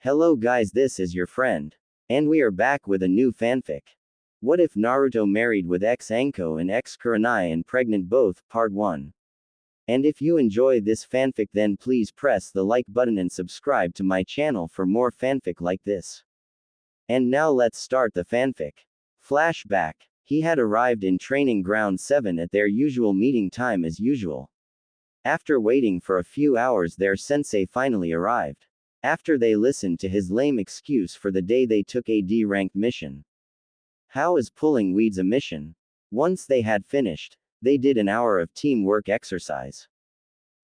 Hello guys, this is your friend. And we are back with a new fanfic. What if Naruto married with ex Anko and ex Kurenai and pregnant both, part 1. And if you enjoy this fanfic then please press the like button and subscribe to my channel for more fanfic like this. And now let's start the fanfic. Flashback. He had arrived in training ground 7 at their usual meeting time as usual. After waiting for a few hours their sensei finally arrived. After they listened to his lame excuse for the day they took a D-ranked mission. How is pulling weeds a mission? Once they had finished, they did an hour of teamwork exercise.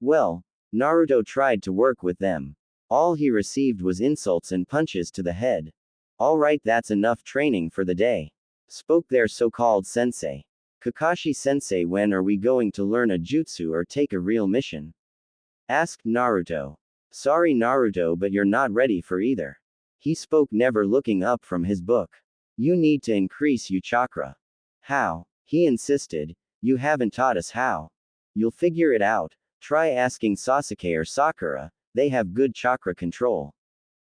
Well, Naruto tried to work with them. All he received was insults and punches to the head. Alright, that's enough training for the day, spoke their so-called sensei. Kakashi-sensei, when are we going to learn a jutsu or take a real mission? Asked Naruto. Sorry Naruto, but you're not ready for either. He spoke, never looking up from his book. You need to increase your chakra. How? He insisted. You haven't taught us how. You'll figure it out. Try asking Sasuke or Sakura, they have good chakra control.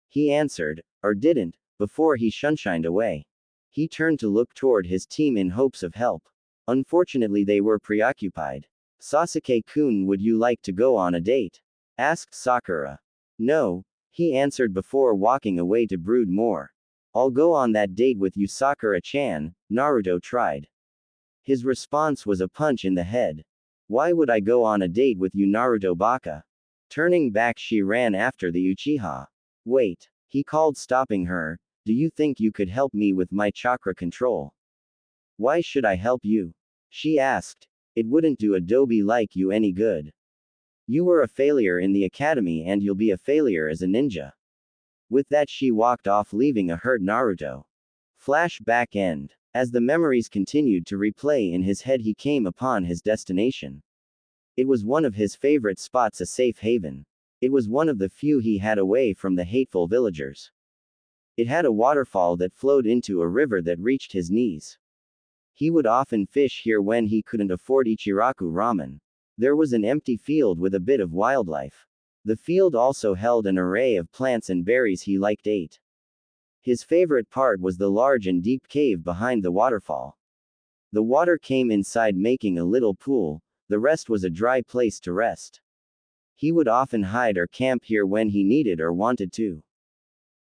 He answered, or didn't, before he shunshined away. He turned to look toward his team in hopes of help. Unfortunately they were preoccupied. Sasuke-kun, would you like to go on a date? Asked Sakura. No, he answered before walking away to brood more. I'll go on that date with you Sakura-chan, Naruto tried. His response was a punch in the head. Why would I go on a date with you Naruto baka? Turning back she ran after the Uchiha. Wait, he called, stopping her. Do you think you could help me with my chakra control? Why should I help you? She asked. It wouldn't do a dobe like you any good. You were a failure in the academy and you'll be a failure as a ninja. With that she walked off, leaving a hurt Naruto. Flashback end. As the memories continued to replay in his head he came upon his destination. It was one of his favorite spots, a safe haven. It was one of the few he had away from the hateful villagers. It had a waterfall that flowed into a river that reached his knees. He would often fish here when he couldn't afford Ichiraku ramen. There was an empty field with a bit of wildlife. The field also held an array of plants and berries he liked ate. His favorite part was the large and deep cave behind the waterfall. The water came inside, making a little pool, the rest was a dry place to rest. He would often hide or camp here when he needed or wanted to.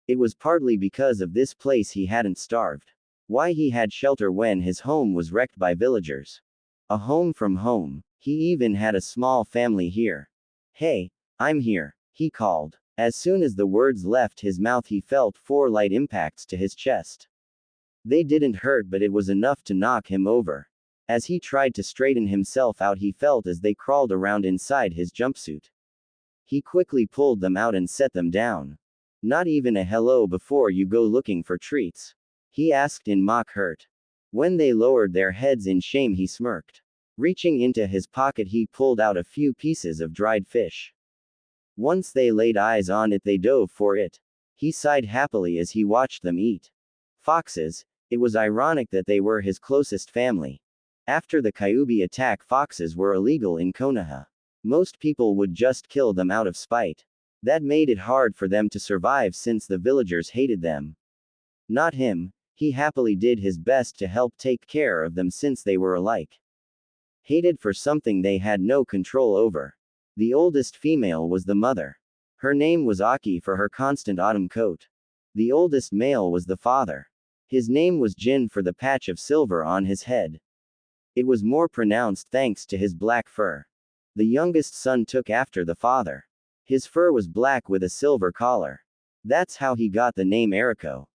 It was partly because of this place he hadn't starved. Why he had shelter when his home was wrecked by villagers. A home from home. He even had a small family here. Hey, I'm here, he called. As soon as the words left his mouth he felt 4 light impacts to his chest. They didn't hurt, but it was enough to knock him over. As he tried to straighten himself out he felt as they crawled around inside his jumpsuit. He quickly pulled them out and set them down. Not even a hello before you go looking for treats? He asked in mock hurt. When they lowered their heads in shame he smirked. Reaching into his pocket he pulled out a few pieces of dried fish. Once they laid eyes on it they dove for it. He sighed happily as he watched them eat. Foxes, it was ironic that they were his closest family. After the Kyuubi attack foxes were illegal in Konoha. Most people would just kill them out of spite. That made it hard for them to survive since the villagers hated them. Not him, he happily did his best to help take care of them since they were alike. Hated for something they had no control over. The oldest female was the mother. Her name was Aki for her constant autumn coat. The oldest male was the father. His name was Jin for the patch of silver on his head. It was more pronounced thanks to his black fur. The youngest son took after the father. His fur was black with a silver collar. That's how he got the name Eriko.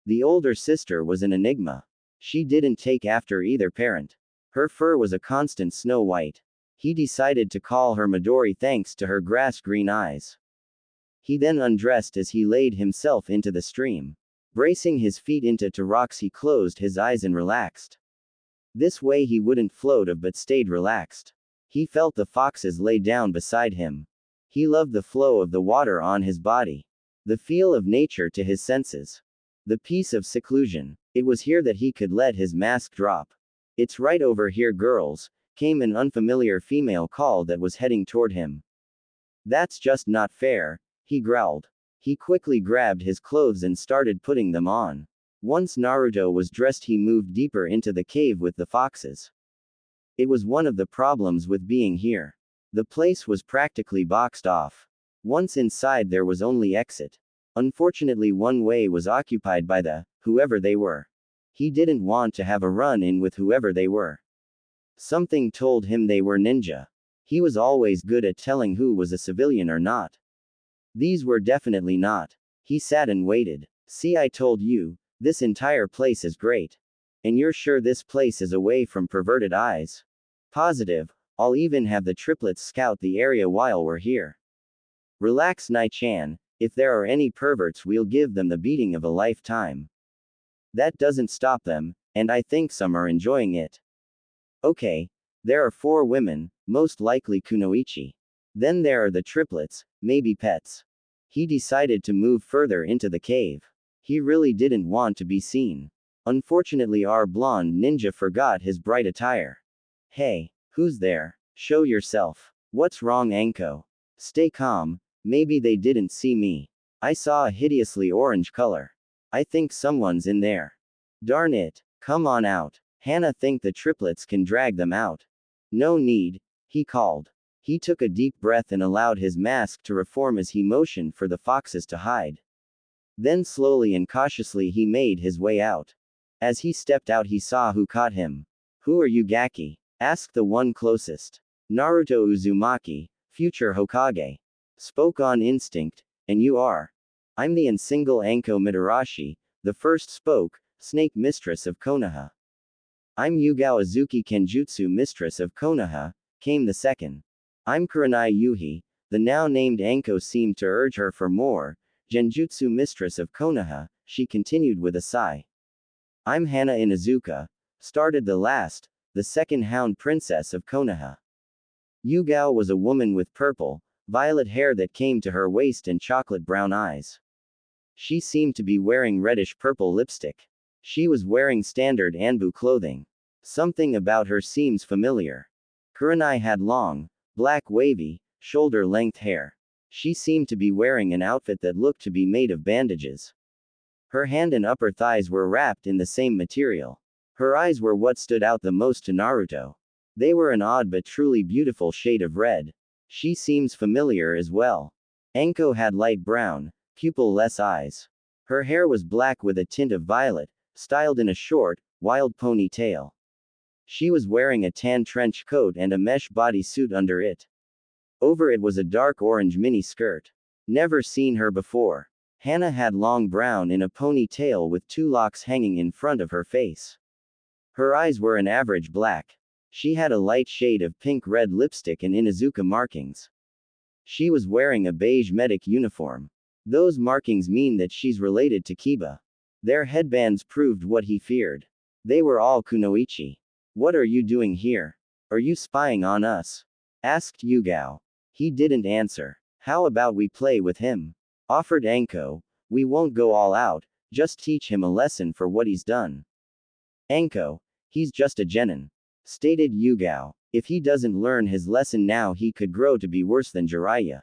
The older sister was an enigma. She didn't take after either parent. Her fur was a constant snow white. He decided to call her Midori thanks to her grass-green eyes. He then undressed as he laid himself into the stream. Bracing his feet into rocks he closed his eyes and relaxed. This way he wouldn't float but stayed relaxed. He felt the foxes lay down beside him. He loved the flow of the water on his body. The feel of nature to his senses. The peace of seclusion. It was here that he could let his mask drop. It's right over here girls, came an unfamiliar female call that was heading toward him. That's just not fair, he growled. He quickly grabbed his clothes and started putting them on. Once Naruto was dressed, he moved deeper into the cave with the foxes. It was one of the problems with being here. The place was practically boxed off. Once inside, there was only exit. Unfortunately, one way was occupied by whoever they were. He didn't want to have a run-in with whoever they were. Something told him they were ninja. He was always good at telling who was a civilian or not. These were definitely not. He sat and waited. See, I told you, this entire place is great. And you're sure this place is away from perverted eyes? Positive. I'll even have the triplets scout the area while we're here. Relax, Nai-chan. If there are any perverts, we'll give them the beating of a lifetime. That doesn't stop them, and I think some are enjoying it. Okay. There are 4 women, most likely kunoichi. Then there are the triplets, maybe pets. He decided to move further into the cave. He really didn't want to be seen. Unfortunately, our blonde ninja forgot his bright attire. Hey, who's there? Show yourself. What's wrong, Anko? Stay calm. Maybe they didn't see me. I saw a hideously orange color. I think someone's in there. Darn it. Come on out. Hana think the triplets can drag them out. No need, he called. He took a deep breath and allowed his mask to reform as he motioned for the foxes to hide. Then slowly and cautiously he made his way out. As he stepped out, he saw who caught him. Who are you, Gaki? Asked the one closest. Naruto Uzumaki, future Hokage. Spoke on instinct. And you are? I'm the unsingle Anko Mitarashi, the first spoke, snake mistress of Konoha. I'm Yugao Azuki Kenjutsu mistress of Konoha, came the second. I'm Kurenai Yuhi, the now named Anko seemed to urge her for more, Genjutsu mistress of Konoha, she continued with a sigh. I'm Hana Inuzuka, started the last, the second hound princess of Konoha. Yugao was a woman with purple, violet hair that came to her waist and chocolate brown eyes. She seemed to be wearing reddish-purple lipstick. She was wearing standard Anbu clothing. Something about her seems familiar. Kurenai had long, black wavy, shoulder-length hair. She seemed to be wearing an outfit that looked to be made of bandages. Her hand and upper thighs were wrapped in the same material. Her eyes were what stood out the most to Naruto. They were an odd but truly beautiful shade of red. She seems familiar as well. Anko had light brown, pupil-less eyes. Her hair was black with a tint of violet, styled in a short, wild ponytail. She was wearing a tan trench coat and a mesh bodysuit under it. Over it was a dark orange mini skirt. Never seen her before. Hana had long brown in a ponytail with 2 locks hanging in front of her face. Her eyes were an average black. She had a light shade of pink-red lipstick and Inuzuka markings. She was wearing a beige medic uniform. Those markings mean that she's related to Kiba. Their headbands proved what he feared. They were all kunoichi. What are you doing here? Are you spying on us? Asked Yugao. He didn't answer. How about we play with him? Offered Anko. We won't go all out, just teach him a lesson for what he's done. Anko. He's just a genin. Stated Yugao. If he doesn't learn his lesson now, he could grow to be worse than Jiraiya.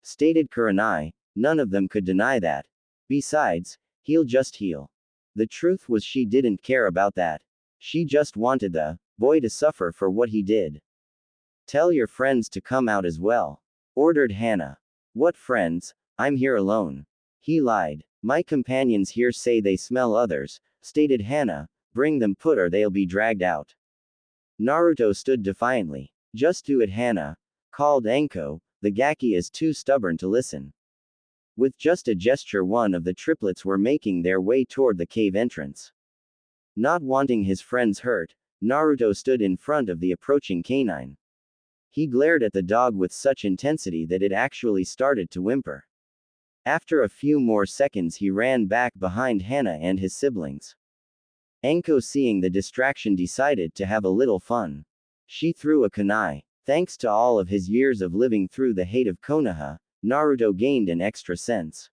Stated Kurenai. None of them could deny that. Besides, he'll just heal. The truth was she didn't care about that. She just wanted the boy to suffer for what he did. Tell your friends to come out as well. Ordered Hana. What friends? I'm here alone. He lied. My companions here say they smell others, stated Hana. Bring them put or they'll be dragged out. Naruto stood defiantly. Just do it, Hana. Called Anko. The Gaki is too stubborn to listen. With just a gesture, one of the triplets were making their way toward the cave entrance. Not wanting his friends hurt, Naruto stood in front of the approaching canine. He glared at the dog with such intensity that it actually started to whimper. After a few more seconds, he ran back behind Hana and his siblings. Anko, seeing the distraction, decided to have a little fun. She threw a kunai. Thanks to all of his years of living through the hate of Konoha, Naruto gained an extra sense.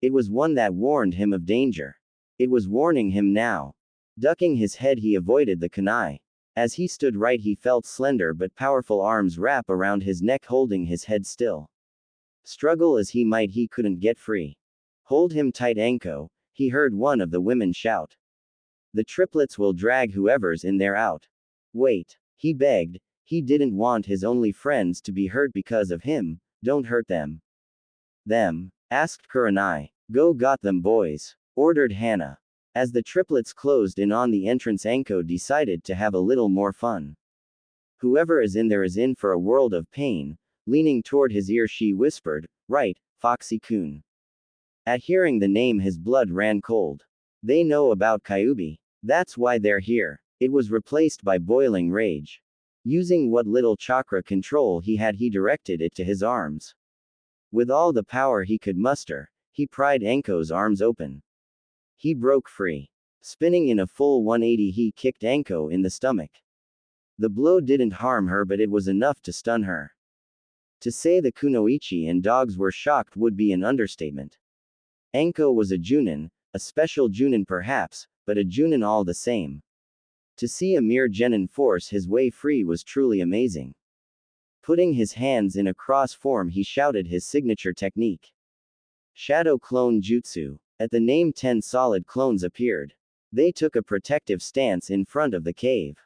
It was one that warned him of danger. It was warning him now. Ducking his head, he avoided the kunai. As he stood right, he felt slender but powerful arms wrap around his neck, holding his head still. Struggle as he might, he couldn't get free. Hold him tight, Anko, he heard one of the women shout. The triplets will drag whoever's in there out. Wait, he begged, he didn't want his only friends to be hurt because of him, don't hurt them. Them? Asked Kurenai. Go got them boys, ordered Hana. As the triplets closed in on the entrance, Anko decided to have a little more fun. Whoever is in there is in for a world of pain. Leaning toward his ear, she whispered, right, Foxy-kun. At hearing the name, his blood ran cold. They know about Kyuubi. That's why they're here. It was replaced by boiling rage. Using what little chakra control he had, he directed it to his arms. With all the power he could muster, he pried Anko's arms open. He broke free. Spinning in a full 180, he kicked Anko in the stomach. The blow didn't harm her, but it was enough to stun her. To say the kunoichi and dogs were shocked would be an understatement. Anko was a Junin, a special Junin perhaps, but a Junin all the same. To see a mere genin force his way free was truly amazing. Putting his hands in a cross form, he shouted his signature technique. Shadow Clone Jutsu. At the name, 10 solid clones appeared. They took a protective stance in front of the cave.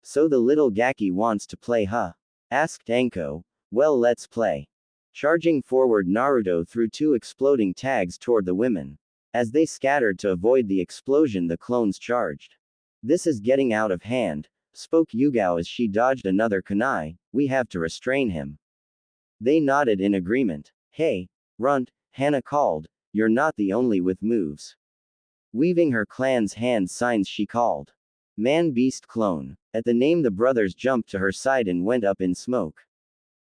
So the little Gaki wants to play, huh? Asked Anko. Well, let's play. Charging forward, Naruto threw 2 exploding tags toward the women. As they scattered to avoid the explosion, the clones charged. This is getting out of hand, spoke Yugao as she dodged another kunai. We have to restrain him. They nodded in agreement. Hey, Runt, Hana called, you're not the only with moves. Weaving her clan's hand signs, she called. Man, beast, clone. At the name, the brothers jumped to her side and went up in smoke.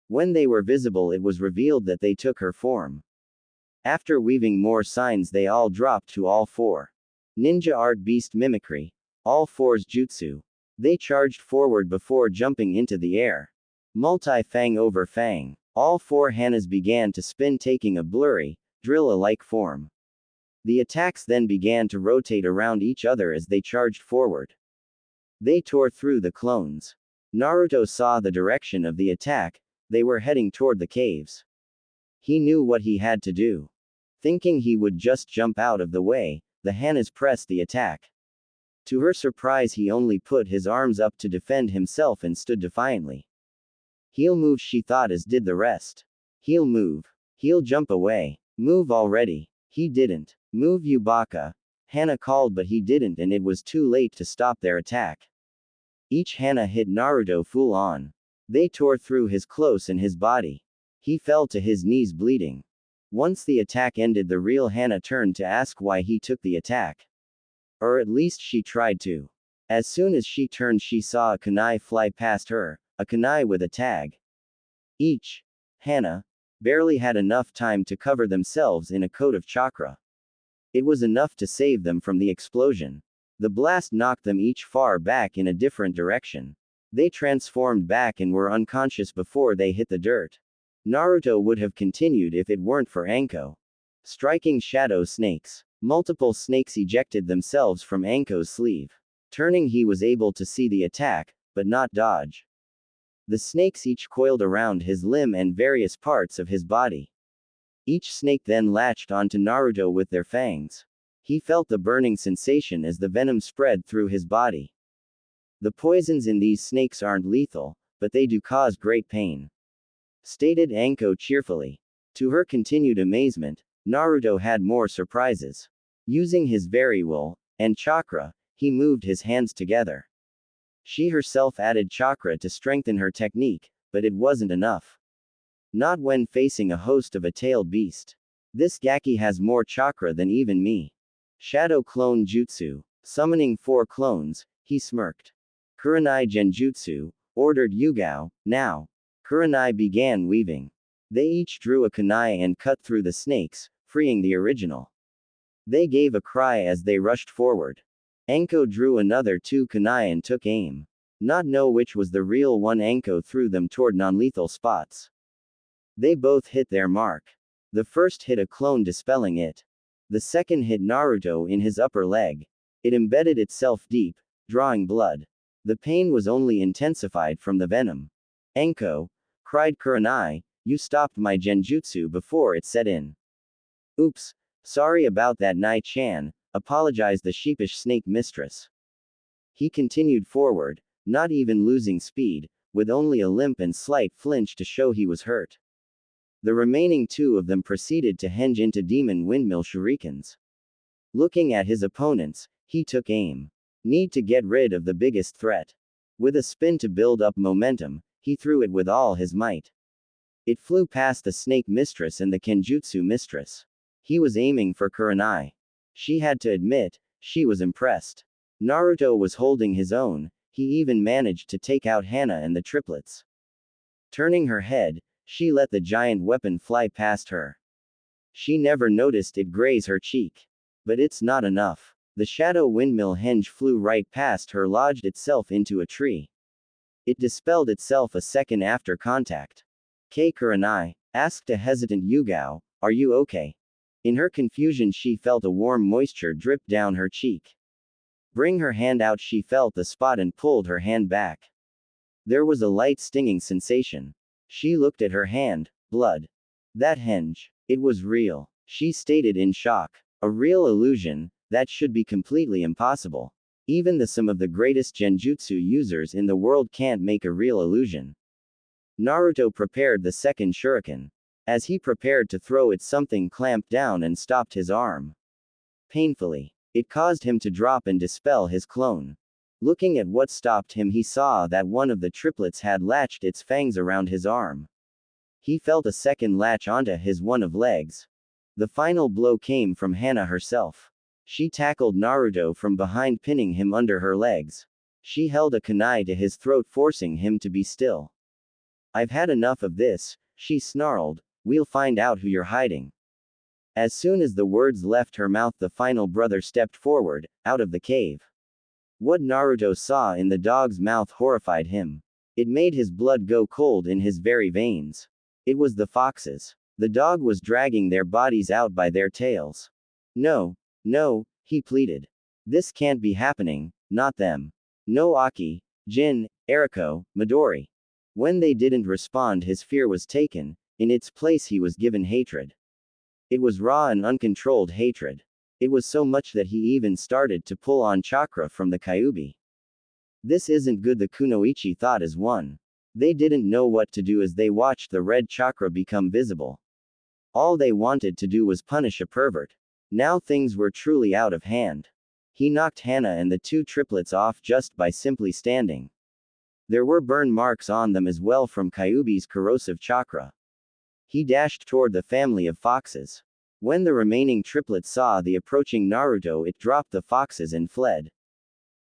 When they were visible, it was revealed that they took her form. After weaving more signs, they all dropped to all 4. Ninja art, beast mimicry. All 4's jutsu. They charged forward before jumping into the air. Multi-fang over fang. All 4 Hanas began to spin, taking a blurry, drill-alike form. The attacks then began to rotate around each other as they charged forward. They tore through the clones. Naruto saw the direction of the attack. They were heading toward the caves. He knew what he had to do. Thinking he would just jump out of the way, the Hanas pressed the attack. To her surprise, he only put his arms up to defend himself and stood defiantly. He'll move, she thought, as did the rest. He'll move. He'll jump away. Move already. He didn't. Move, you baka. Hana called, but he didn't, and it was too late to stop their attack. Each Hana hit Naruto full on. They tore through his clothes and his body. He fell to his knees bleeding. Once the attack ended, the real Hana turned to ask why he took the attack. Or at least she tried to. As soon as she turned, she saw a kunai fly past her, a kunai with a tag. Each Hana barely had enough time to cover themselves in a coat of chakra. It was enough to save them from the explosion. The blast knocked them each far back in a different direction. They transformed back and were unconscious before they hit the dirt. Naruto would have continued if it weren't for Anko. Striking shadow snakes. Multiple snakes ejected themselves from Anko's sleeve. Turning, he was able to see the attack, but not dodge. The snakes each coiled around his limb and various parts of his body. Each snake then latched onto Naruto with their fangs. He felt the burning sensation as the venom spread through his body. The poisons in these snakes aren't lethal, but they do cause great pain, stated Anko cheerfully. To her continued amazement, Naruto had more surprises. Using his very will and chakra, he moved his hands together. She herself added chakra to strengthen her technique, but it wasn't enough. Not when facing a host of a tailed beast. This Gaki has more chakra than even me. Shadow Clone Jutsu. Summoning 4 clones, he smirked. Kurenai Genjutsu, ordered Yugao. Now. Kurenai began weaving. They each drew a kunai and cut through the snakes, freeing the original. They gave a cry as they rushed forward. Anko drew another 2 kunai and took aim. Not know which was the real one, Anko threw them toward non-lethal spots. They both hit their mark. The first hit a clone, dispelling it. The second hit Naruto in his upper leg. It embedded itself deep, drawing blood. The pain was only intensified from the venom. Anko, cried Kurenai, You stopped my genjutsu before it set in. Oops. Sorry about that, Nai-chan, apologized the sheepish snake mistress. He continued forward, not even losing speed, with only a limp and slight flinch to show he was hurt. The remaining two of them proceeded to henge into demon windmill shurikens. Looking at his opponents, he took aim. Need to get rid of the biggest threat. With a spin to build up momentum, he threw it with all his might. It flew past the snake mistress and the kenjutsu mistress. He was aiming for Kurenai. She had to admit, she was impressed. Naruto was holding his own, he even managed to take out Hana and the triplets. Turning her head, she let the giant weapon fly past her. She never noticed it graze her cheek. But it's not enough. The shadow windmill henge flew right past her, lodged itself into a tree. It dispelled itself a second after contact. Kurenai asked a hesitant Yugao, "Are you okay?" In her confusion, she felt a warm moisture drip down her cheek. Bring her hand out. She felt the spot and pulled her hand back. There was a light stinging sensation. She looked at her hand. Blood. That henge. It was real. She stated in shock. A real illusion? That should be completely impossible. Even some of the greatest genjutsu users in the world can't make a real illusion. Naruto prepared the second shuriken. As he prepared to throw it, something clamped down and stopped his arm. Painfully. It caused him to drop and dispel his clone. Looking at what stopped him, he saw that one of the triplets had latched its fangs around his arm. He felt a second latch onto his one of legs. The final blow came from Hana herself. She tackled Naruto from behind, pinning him under her legs. She held a kunai to his throat, forcing him to be still. "I've had enough of this," she snarled. "We'll find out who you're hiding." As soon as the words left her mouth, the final brother stepped forward, out of the cave. What Naruto saw in the dog's mouth horrified him. It made his blood go cold in his very veins. It was the foxes. The dog was dragging their bodies out by their tails. "No, no," he pleaded. "This can't be happening, not them. No Aki, Jin, Eriko, Midori." When they didn't respond, his fear was taken. In its place, he was given hatred. It was raw and uncontrolled hatred. It was so much that he even started to pull on chakra from the Kyuubi. This isn't good, the Kunoichi thought as one. They didn't know what to do as they watched the red chakra become visible. All they wanted to do was punish a pervert. Now things were truly out of hand. He knocked Hana and the two triplets off just by simply standing. There were burn marks on them as well from Kyuubi's corrosive chakra. He dashed toward the family of foxes. When the remaining triplets saw the approaching Naruto, it dropped the foxes and fled.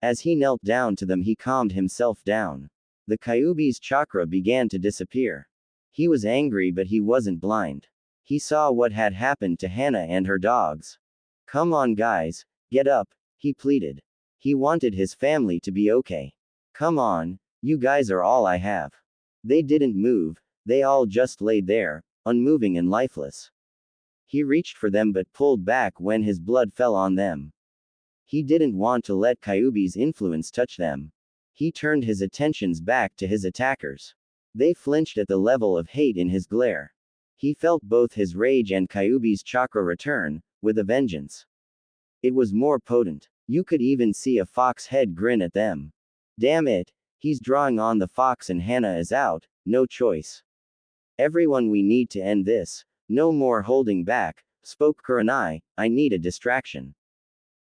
As he knelt down to them, he calmed himself down. The Kyuubi's chakra began to disappear. He was angry, but he wasn't blind. He saw what had happened to Hana and her dogs. "Come on guys, get up," he pleaded. He wanted his family to be okay. "Come on, you guys are all I have." They didn't move. They all just laid there, unmoving and lifeless. He reached for them but pulled back when his blood fell on them. He didn't want to let Kyuubi's influence touch them. He turned his attentions back to his attackers. They flinched at the level of hate in his glare. He felt both his rage and Kyuubi's chakra return, with a vengeance. It was more potent. You could even see a fox head grin at them. Damn it, he's drawing on the fox and Hana is out, no choice. "Everyone, we need to end this. No more holding back," spoke Kurenai. "I need a distraction."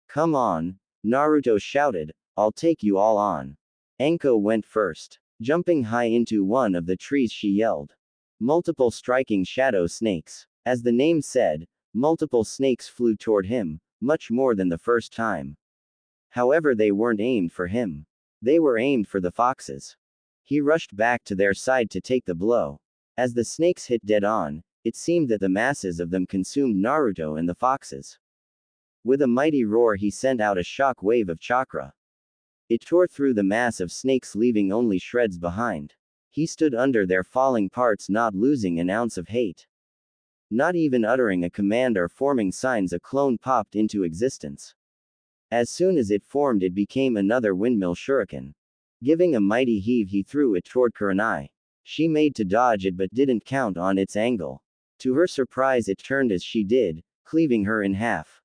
"Come on," Naruto shouted. "I'll take you all on." Anko went first. Jumping high into one of the trees, she yelled. Multiple striking shadow snakes. As the name said, multiple snakes flew toward him, much more than the first time. However, they weren't aimed for him. They were aimed for the foxes. He rushed back to their side to take the blow. As the snakes hit dead on, it seemed that the masses of them consumed Naruto and the foxes. With a mighty roar, he sent out a shock wave of chakra. It tore through the mass of snakes, leaving only shreds behind. He stood under their falling parts, not losing an ounce of hate. Not even uttering a command or forming signs, a clone popped into existence. As soon as it formed, it became another windmill shuriken. Giving a mighty heave, he threw it toward Kurenai. She made to dodge it but didn't count on its angle. To her surprise, it turned as she did, cleaving her in half.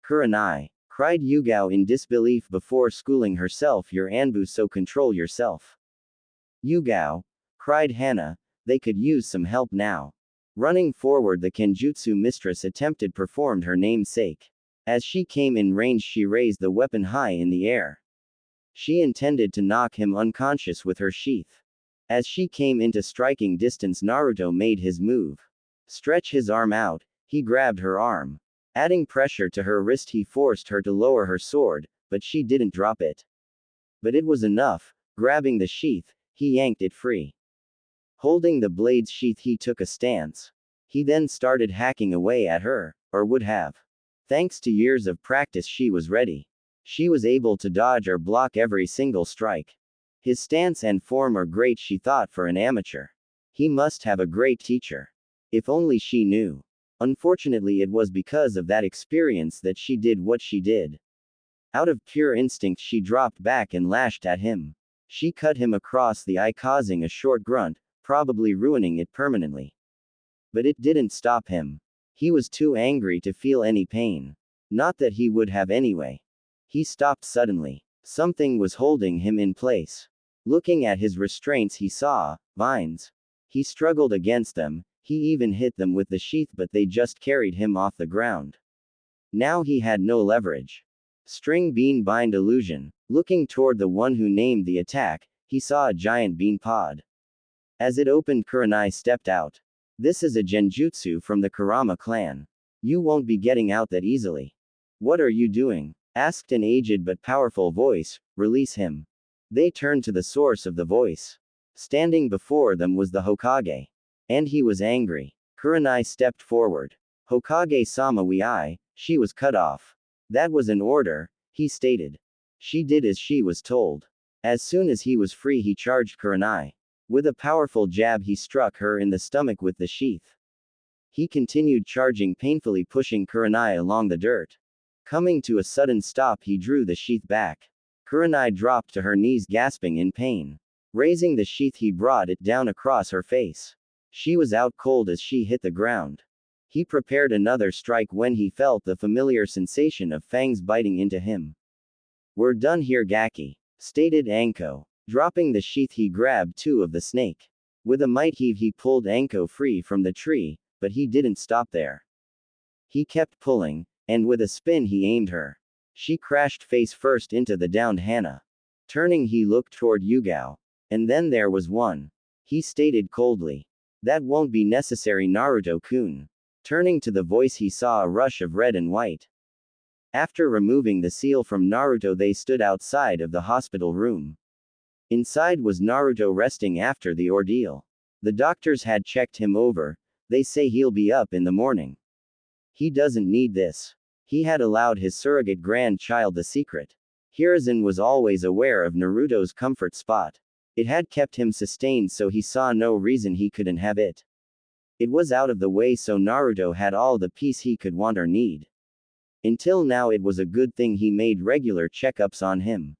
Kurenai, cried Yugao in disbelief before schooling herself. Your Anbu, so control yourself. Yugao, cried Hana, they could use some help now. Running forward, the Kenjutsu mistress attempted performed her namesake. As she came in range, she raised the weapon high in the air. She intended to knock him unconscious with her sheath. As she came into striking distance, Naruto made his move. Stretch his arm out, he grabbed her arm. Adding pressure to her wrist, he forced her to lower her sword, but she didn't drop it. But it was enough. Grabbing the sheath, he yanked it free. Holding the blade's sheath, he took a stance. He then started hacking away at her, or would have. Thanks to years of practice, she was ready. She was able to dodge or block every single strike. His stance and form are great, she thought, for an amateur. He must have a great teacher. If only she knew. Unfortunately, it was because of that experience that she did what she did. Out of pure instinct, she dropped back and lashed at him. She cut him across the eye, causing a short grunt, probably ruining it permanently. But it didn't stop him. He was too angry to feel any pain. Not that he would have anyway. He stopped suddenly. Something was holding him in place. Looking at his restraints, he saw vines. He struggled against them. He even hit them with the sheath, but they just carried him off the ground. Now he had no leverage. String bean bind illusion. Looking toward the one who named the attack, he saw a giant bean pod. As it opened, Kurenai stepped out. This is a genjutsu from the Kurama clan. You won't be getting out that easily. What are you doing? Asked an aged but powerful voice. Release him. They turned to the source of the voice. Standing before them was the Hokage. And he was angry. Kurenai stepped forward. Hokage-sama, she was cut off. That was an order, he stated. She did as she was told. As soon as he was free, he charged Kurenai. With a powerful jab, he struck her in the stomach with the sheath. He continued charging, painfully pushing Kurenai along the dirt. Coming to a sudden stop, he drew the sheath back. Kurenai dropped to her knees, gasping in pain. Raising the sheath, he brought it down across her face. She was out cold as she hit the ground. He prepared another strike when he felt the familiar sensation of fangs biting into him. We're done here, Gaki, stated Anko. Dropping the sheath, he grabbed two of the snake. With a might heave, he pulled Anko free from the tree, but he didn't stop there. He kept pulling, and with a spin he aimed her. She crashed face first into the downed Hana. Turning, he looked toward Yugao. And then there was one. He stated coldly. That won't be necessary, Naruto-kun. Turning to the voice, he saw a rush of red and white. After removing the seal from Naruto, they stood outside of the hospital room. Inside was Naruto resting after the ordeal. The doctors had checked him over. They say he'll be up in the morning. He doesn't need this. He had allowed his surrogate grandchild the secret. Hiruzen was always aware of Naruto's comfort spot. It had kept him sustained, so he saw no reason he couldn't have it. It was out of the way, so Naruto had all the peace he could want or need. Until now, it was a good thing he made regular checkups on him.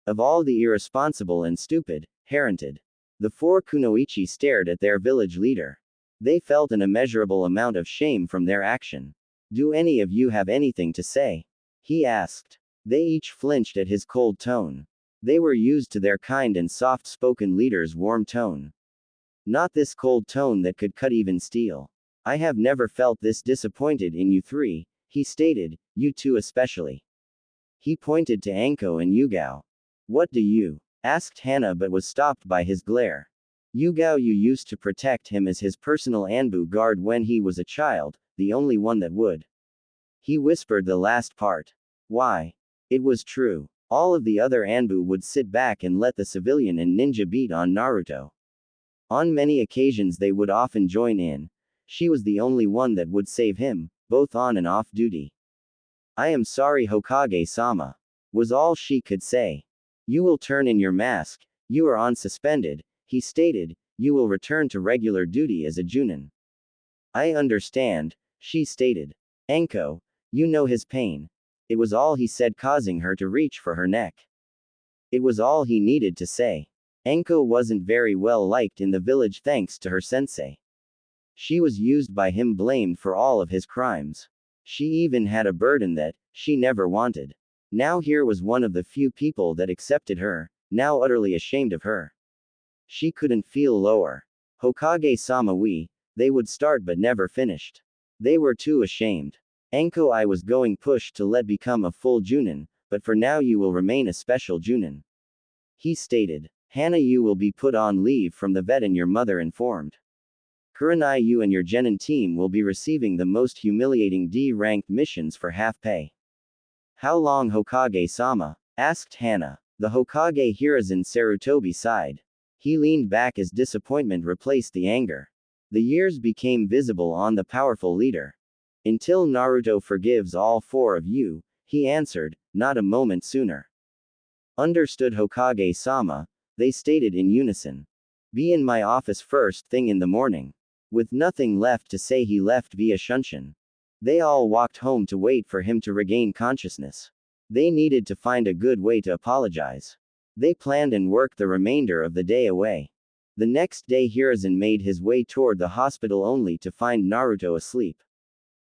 Of all the irresponsible and stupid, Harented. The four kunoichi stared at their village leader. They felt an immeasurable amount of shame from their action. Do any of you have anything to say? He asked. They each flinched at his cold tone. They were used to their kind and soft-spoken leader's warm tone. Not this cold tone that could cut even steel. I have never felt this disappointed in you three, he stated, you two especially. He pointed to Anko and Yugao. What do you? Asked Hana, but was stopped by his glare. Yugao, you used to protect him as his personal Anbu guard when he was a child, the only one that would. He whispered the last part. Why? It was true. All of the other Anbu would sit back and let the civilian and ninja beat on Naruto. On many occasions they would often join in. She was the only one that would save him, both on and off duty. I am sorry, Hokage-sama, was all she could say. You will turn in your mask, you are on suspended, he stated, you will return to regular duty as a Junin. I understand, she stated. Anko, you know his pain. It was all he said, causing her to reach for her neck. It was all he needed to say. Anko wasn't very well liked in the village thanks to her sensei. She was used by him, blamed for all of his crimes. She even had a burden that she never wanted. Now here was one of the few people that accepted her, now utterly ashamed of her. She couldn't feel lower. Hokage-sama, they would start but never finished. They were too ashamed. Anko, I was going pushed to let become a full Junin, but for now you will remain a special Junin. He stated. Hana, you will be put on leave from the vet and your mother informed. Kurenai, you and your genin team will be receiving the most humiliating D-ranked missions for half pay. How long, Hokage-sama? Asked Hana. The Hokage Hiruzen Sarutobi sighed. He leaned back as disappointment replaced the anger. The years became visible on the powerful leader. Until Naruto forgives all four of you, he answered, not a moment sooner. Understood, Hokage-sama, they stated in unison. Be in my office first thing in the morning. With nothing left to say, he left via Shunshin. They all walked home to wait for him to regain consciousness. They needed to find a good way to apologize. They planned and worked the remainder of the day away. The next day Hiruzen made his way toward the hospital only to find Naruto asleep.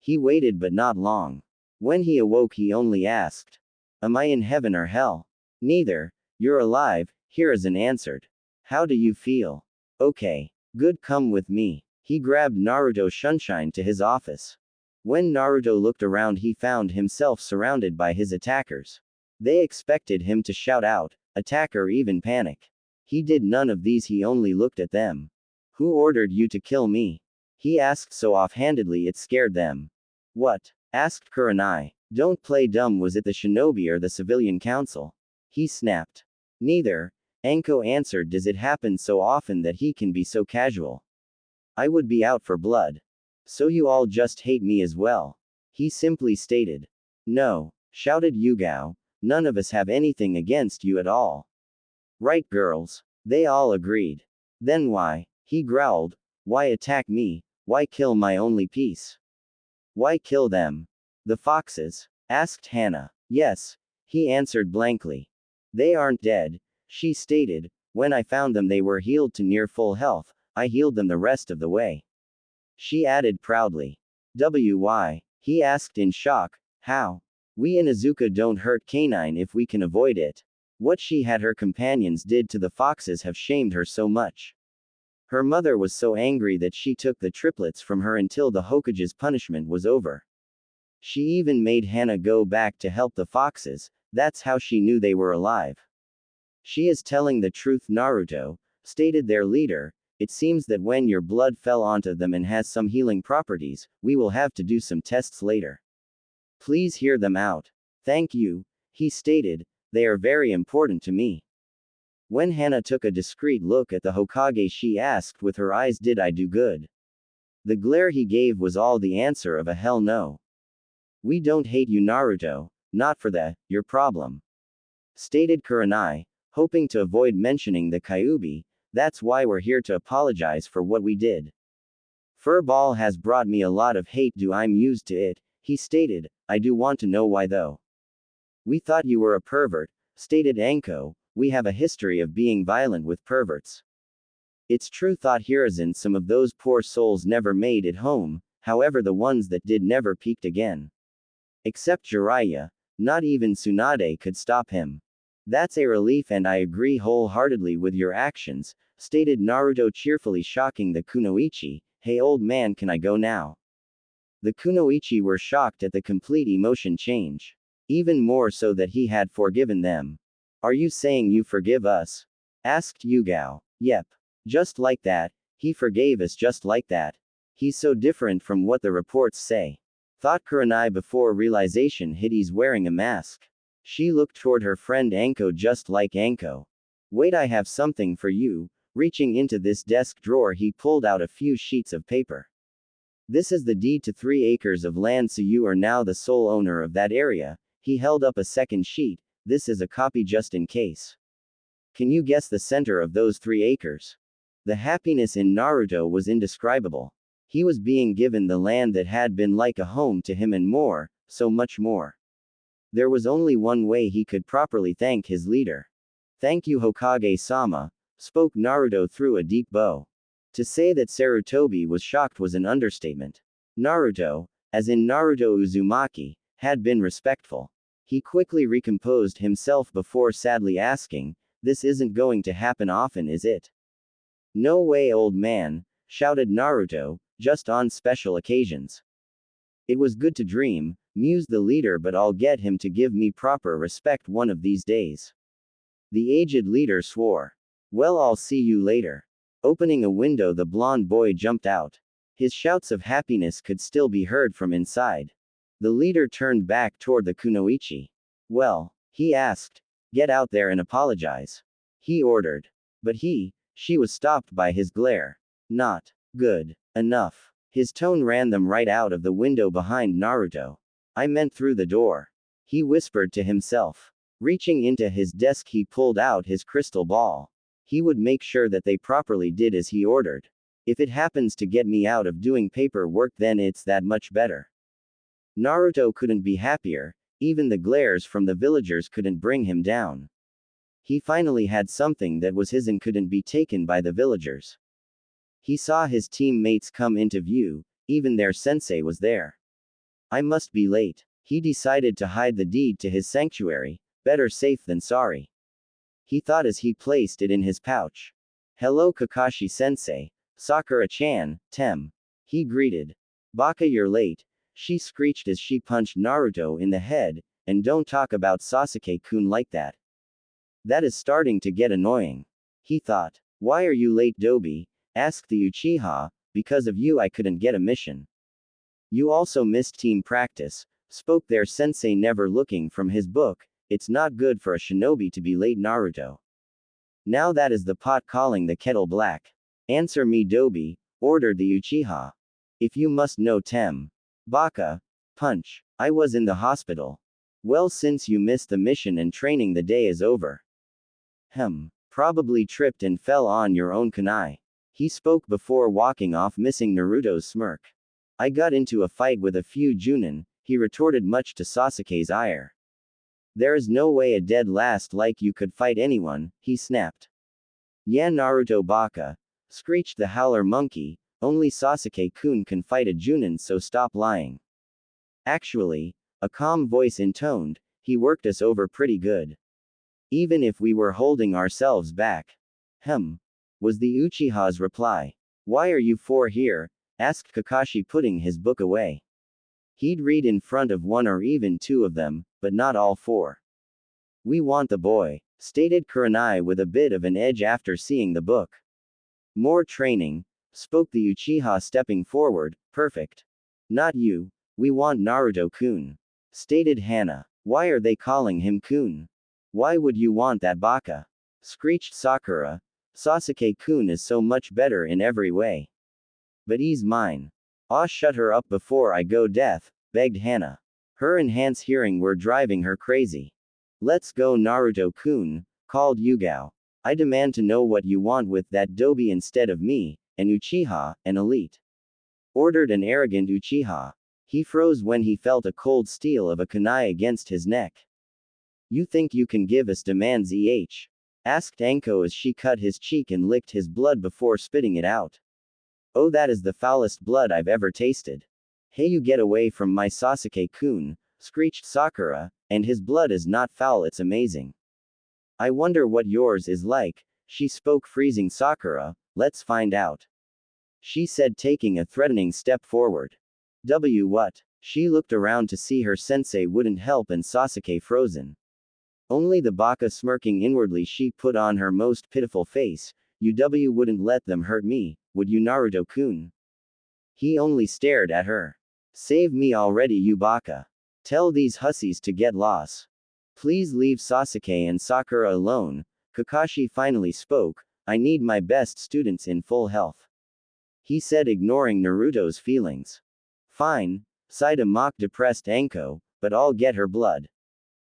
He waited but not long. When he awoke he only asked, "Am I in heaven or hell?" "Neither. You're alive," Hiruzen answered. "How do you feel?" "Okay. Good, come with me." He grabbed Naruto Sunshine to his office. When Naruto looked around he found himself surrounded by his attackers. They expected him to shout out, attack or even panic. He did none of these, he only looked at them. "Who ordered you to kill me?" He asked so offhandedly it scared them. "What?" asked Kurenai. "Don't play dumb, was it the shinobi or the civilian council?" He snapped. "Neither," Anko answered. "Does it happen so often that he can be so casual? I would be out for blood. So you all just hate me as well?" He simply stated. "No," shouted Yugao, "none of us have anything against you at all." "Right, girls." They all agreed. "Then why?" he growled. "Why attack me? Why kill my only piece? Why kill them?" "The foxes?" asked Hana. "Yes," he answered blankly. "They aren't dead," she stated. "When I found them they were healed to near full health. I healed them the rest of the way." She added proudly. "Why?" he asked in shock. "How? We in Izuka don't hurt canine if we can avoid it." What she had her companions did to the foxes have shamed her so much. Her mother was so angry that she took the triplets from her until the Hokage's punishment was over. She even made Hana go back to help the foxes, that's how she knew they were alive. "She is telling the truth, Naruto," stated their leader. "It seems that when your blood fell onto them and has some healing properties, we will have to do some tests later. Please hear them out." "Thank you," he stated. "They are very important to me." When Hana took a discreet look at the Hokage she asked with her eyes, "Did I do good?" The glare he gave was all the answer of a hell no. "We don't hate you, Naruto, not for your problem," stated Kurenai, hoping to avoid mentioning the Kyuubi. "That's why we're here to apologize for what we did. Furball has brought me a lot of hate, I'm used to it," he stated. "I do want to know why though." "We thought you were a pervert," stated Anko. "We have a history of being violent with perverts." "It's true," thought Hiruzen. "Some of those poor souls never made it home, however the ones that did never peaked again. Except Jiraiya. Not even Tsunade could stop him." "That's a relief and I agree wholeheartedly with your actions," stated Naruto cheerfully, shocking the Kunoichi. "Hey old man, can I go now?" The Kunoichi were shocked at the complete emotion change. Even more so that he had forgiven them. "Are you saying you forgive us?" asked Yugao. "Yep. Just like that. He forgave us just like that. He's so different from what the reports say," thought Kurenai before realization hit. He's wearing a mask. She looked toward her friend Anko, just like Anko. "Wait, I have something for you." Reaching into this desk drawer he pulled out a few sheets of paper. "This is the deed to 3 acres of land, so you are now the sole owner of that area." He held up a second sheet. "This is a copy just in case. Can you guess the center of those 3 acres? The happiness in Naruto was indescribable. He was being given the land that had been like a home to him and more, so much more. There was only one way he could properly thank his leader. "Thank you, Hokage-sama," spoke Naruto through a deep bow. To say that Sarutobi was shocked was an understatement. Naruto, as in Naruto Uzumaki, had been respectful. He quickly recomposed himself before sadly asking, "This isn't going to happen often, is it?" "No way, old man," shouted Naruto, "just on special occasions." "It was good to dream," mused the leader, "but I'll get him to give me proper respect one of these days." The aged leader swore. "Well, I'll see you later." Opening a window, the blonde boy jumped out. His shouts of happiness could still be heard from inside. The leader turned back toward the kunoichi. "Well," he asked, "get out there and apologize," he ordered. But she was stopped by his glare. "Not good enough." His tone ran them right out of the window behind Naruto. "I meant through the door," he whispered to himself. Reaching into his desk, he pulled out his crystal ball. He would make sure that they properly did as he ordered. If it happens to get me out of doing paperwork, then it's that much better. Naruto couldn't be happier. Even the glares from the villagers couldn't bring him down. He finally had something that was his and couldn't be taken by the villagers. He saw his teammates come into view. Even their sensei was there. "I must be late." He decided to hide the deed to his sanctuary. Better safe than sorry, he thought as he placed it in his pouch. "Hello, Kakashi-sensei. Sakura-chan, Tem," he greeted. "Baka, you're late," she screeched as she punched Naruto in the head, "and don't talk about Sasuke-kun like that. That is starting to get annoying," he thought. "Why are you late, Dobi?" asked the Uchiha. "Because of you I couldn't get a mission." "You also missed team practice," spoke their sensei, never looking from his book. "It's not good for a shinobi to be late, Naruto. Now that is the pot calling the kettle black." "Answer me, Dobi," ordered the Uchiha. "If you must know, Tem." "Baka. Punch. I was in the hospital." "Well, since you missed the mission and training, the day is over." Probably tripped and fell on your own kunai," he spoke before walking off, missing Naruto's smirk. "I got into a fight with a few Junin," he retorted, much to Sasuke's ire. "There is no way a dead last like you could fight anyone," he snapped. "Yeah, Naruto Baka," screeched the howler monkey, "only Sasuke-kun can fight a Junin, so stop lying." "Actually," a calm voice intoned, "he worked us over pretty good. Even if we were holding ourselves back." Was the Uchiha's reply. "Why are you four here?" asked Kakashi, putting his book away. He'd read in front of one or even two of them, but not all four. "We want the boy," stated Kurenai with a bit of an edge after seeing the book. "More training," spoke the Uchiha, stepping forward. "Perfect. Not you. We want Naruto-kun," stated Hana. "Why are they calling him kun? Why would you want that, Baka?" screeched Sakura. "Sasuke-kun is so much better in every way." "But he's mine." "Aw, shut her up before I go deaf," begged Hana. Her enhanced hearing were driving her crazy. "Let's go, Naruto-kun," called Yugao. "I demand to know what you want with that Dobi instead of me, an Uchiha, an elite," ordered an arrogant Uchiha. He froze when he felt a cold steel of a kunai against his neck. "You think you can give us demands, asked Anko as she cut his cheek and licked his blood before spitting it out. "Oh, that is the foulest blood I've ever tasted." "Hey, you get away from my Sasuke-kun," screeched Sakura, "and his blood is not foul, it's amazing." "I wonder what yours is like," she spoke, freezing Sakura. "Let's find out," she said, taking a threatening step forward. What? She looked around to see her sensei wouldn't help and Sasuke frozen. Only the Baka smirking inwardly. She put on her most pitiful face. "You wouldn't let them hurt me, would you, Naruto-kun?" He only stared at her. "Save me already, you Baka. Tell these hussies to get lost. Please leave Sasuke and Sakura alone." Kakashi finally spoke. "I need my best students in full health," he said, ignoring Naruto's feelings. "Fine," sighed a mock-depressed Anko, "but I'll get her blood,"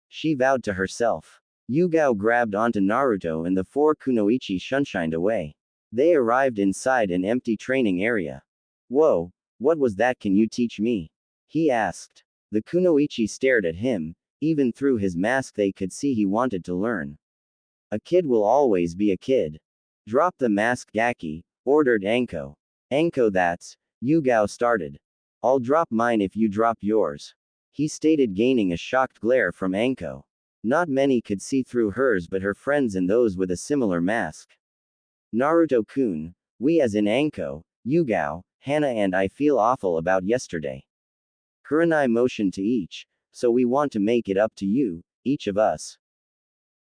she vowed to herself. Yugao grabbed onto Naruto and the four kunoichi shunshined away. They arrived inside an empty training area. "Whoa, what was that? Can you teach me?" he asked. The kunoichi stared at him. Even through his mask they could see he wanted to learn. A kid will always be a kid. Drop the mask Gaki, ordered Anko. Anko that's, Yugao started. I'll drop mine if you drop yours. He stated, gaining a shocked glare from Anko. Not many could see through hers but her friends and those with a similar mask. Naruto-kun, we as in Anko, Yugao, Hana and I feel awful about yesterday. Kurenai motioned to each, so we want to make it up to you, each of us.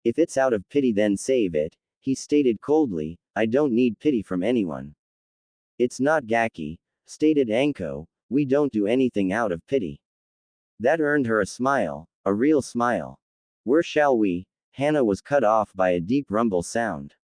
If it's out of pity then save it, he stated coldly, I don't need pity from anyone. It's not Gaki, stated Anko, we don't do anything out of pity. That earned her a smile, a real smile. Where shall we? Hana was cut off by a deep rumble sound.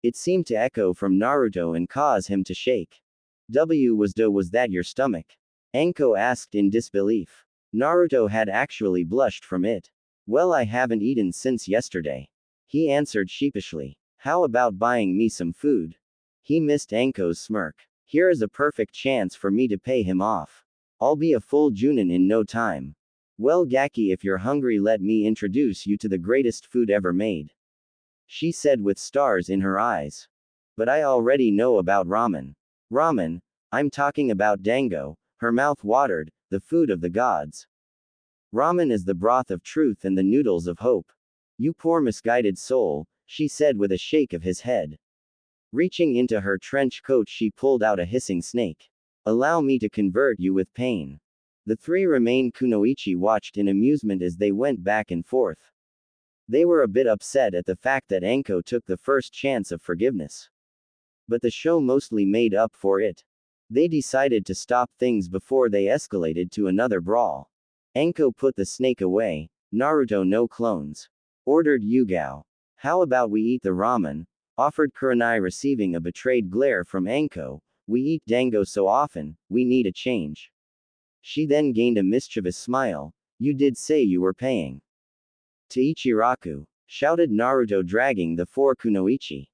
It seemed to echo from Naruto and cause him to shake. Was that your stomach? Anko asked in disbelief. Naruto had actually blushed from it. Well, I haven't eaten since yesterday. He answered sheepishly. How about buying me some food? He missed Anko's smirk. Here is a perfect chance for me to pay him off. I'll be a full Junin in no time. Well, Gaki, if you're hungry, let me introduce you to the greatest food ever made. She said with stars in her eyes. But I already know about ramen. Ramen? I'm talking about dango. Her mouth watered, the food of the gods. Ramen is the broth of truth and the noodles of hope. You poor misguided soul, she said with a shake of his head. Reaching into her trench coat, she pulled out a hissing snake. Allow me to convert you with pain. The three remained kunoichi watched in amusement as they went back and forth. They were a bit upset at the fact that Anko took the first chance of forgiveness. But the show mostly made up for it. They decided to stop things before they escalated to another brawl. Anko put the snake away. Naruto, no clones. Ordered Yugao. How about we eat the ramen? Offered Kurenai, receiving a betrayed glare from Anko. We eat dango so often, we need a change. She then gained a mischievous smile. You did say you were paying. To Ichiraku, shouted Naruto, dragging the four kunoichi.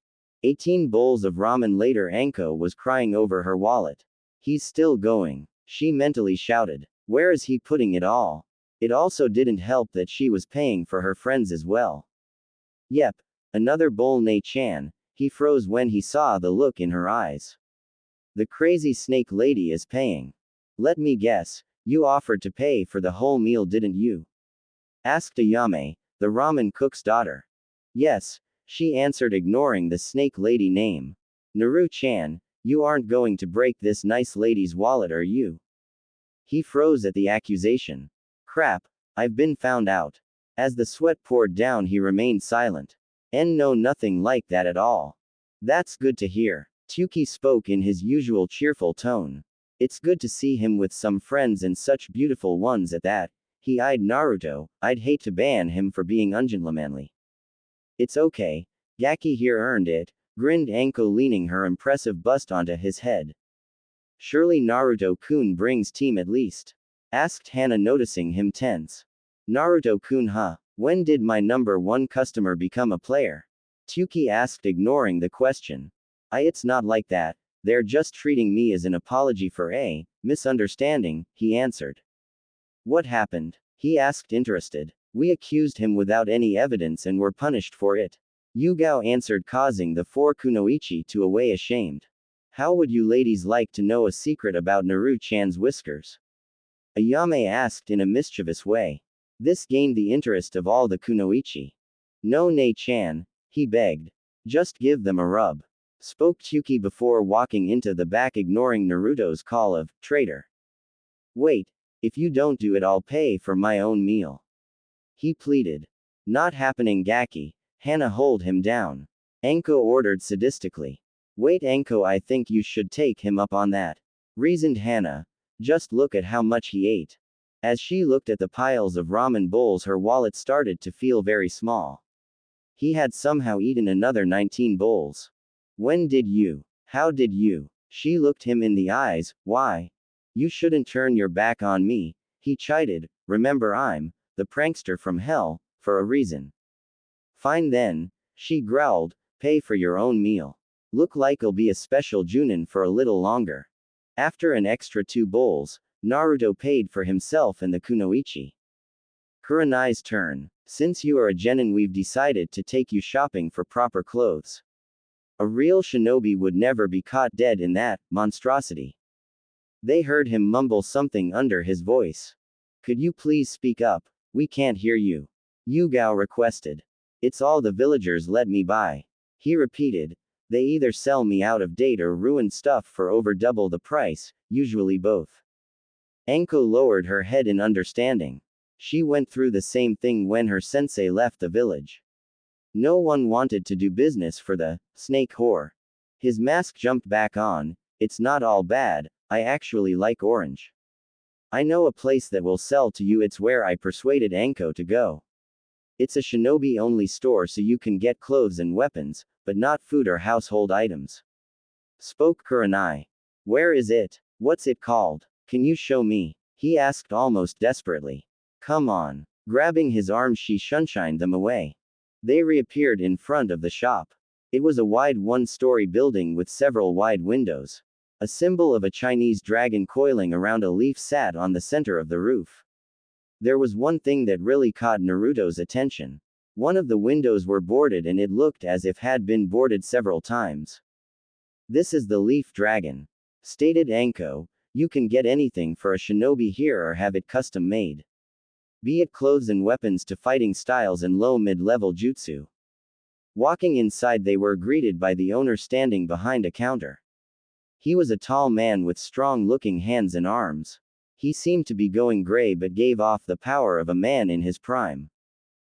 18 bowls of ramen later, Anko was crying over her wallet. He's still going, she mentally shouted. Where is he putting it all? It also didn't help that she was paying for her friends as well. Yep, another bowl, Nei-chan. He froze when he saw the look in her eyes. The crazy snake lady is paying. Let me guess, you offered to pay for the whole meal, didn't you? Asked Ayame, the ramen cook's daughter. Yes, she answered, ignoring the snake lady name. Naru-chan, you aren't going to break this nice lady's wallet, are you? He froze at the accusation. Crap, I've been found out. As the sweat poured down, he remained silent. No, nothing like that at all. That's good to hear. Tuki spoke in his usual cheerful tone. It's good to see him with some friends and such beautiful ones at that. He eyed Naruto. I'd hate to ban him for being ungentlemanly. It's okay. Gaki here earned it, grinned Anko, leaning her impressive bust onto his head. Surely Naruto-kun brings team at least? Asked Hana, noticing him tense. Naruto-kun, huh? When did my number one customer become a player? Tuki asked, ignoring the question. It's not like that. They're just treating me as an apology for a misunderstanding, he answered. What happened? He asked, interested. We accused him without any evidence and were punished for it. Yugao answered, causing the four kunoichi to away ashamed. How would you ladies like to know a secret about Naru-chan's whiskers? Ayame asked in a mischievous way. This gained the interest of all the kunoichi. No, Nei-chan, he begged. Just give them a rub. Spoke Tuki before walking into the back, ignoring Naruto's call of traitor. Wait, if you don't do it, I'll pay for my own meal. He pleaded. Not happening, Gaki. Hana, hold him down. Anko ordered sadistically. Wait, Anko, I think you should take him up on that. Reasoned Hana. Just look at how much he ate. As she looked at the piles of ramen bowls, her wallet started to feel very small. He had somehow eaten another 19 bowls. When did you? How did you? She looked him in the eyes. Why? You shouldn't turn your back on me, he chided. Remember, I'm the prankster from hell, for a reason. Fine then, she growled, pay for your own meal. Look like I'll be a special Junin for a little longer. After an extra 2 bowls, Naruto paid for himself and the kunoichi. Kurenai's turn. Since you are a genin, we've decided to take you shopping for proper clothes. A real shinobi would never be caught dead in that monstrosity. They heard him mumble something under his voice. Could you please speak up? We can't hear you. Yugao requested. It's all the villagers let me buy. He repeated. They either sell me out of date or ruin stuff for over double the price, usually both. Anko lowered her head in understanding. She went through the same thing when her sensei left the village. No one wanted to do business for the snake whore. His mask jumped back on. It's not all bad, I actually like orange. I know a place that will sell to you. It's where I persuaded Anko to go. It's a shinobi-only store so you can get clothes and weapons, but not food or household items. Spoke Kurenai. Where is it? What's it called? Can you show me? He asked almost desperately. Come on. Grabbing his arms, she shunshined them away. They reappeared in front of the shop. It was a wide one-story building with several wide windows. A symbol of a Chinese dragon coiling around a leaf sat on the center of the roof. There was one thing that really caught Naruto's attention. One of the windows were boarded and it looked as if had been boarded several times. This is the leaf dragon. Stated Anko. You can get anything for a shinobi here or have it custom made. Be it clothes and weapons to fighting styles and low mid-level jutsu. Walking inside, they were greeted by the owner standing behind a counter. He was a tall man with strong-looking hands and arms. He seemed to be going gray but gave off the power of a man in his prime.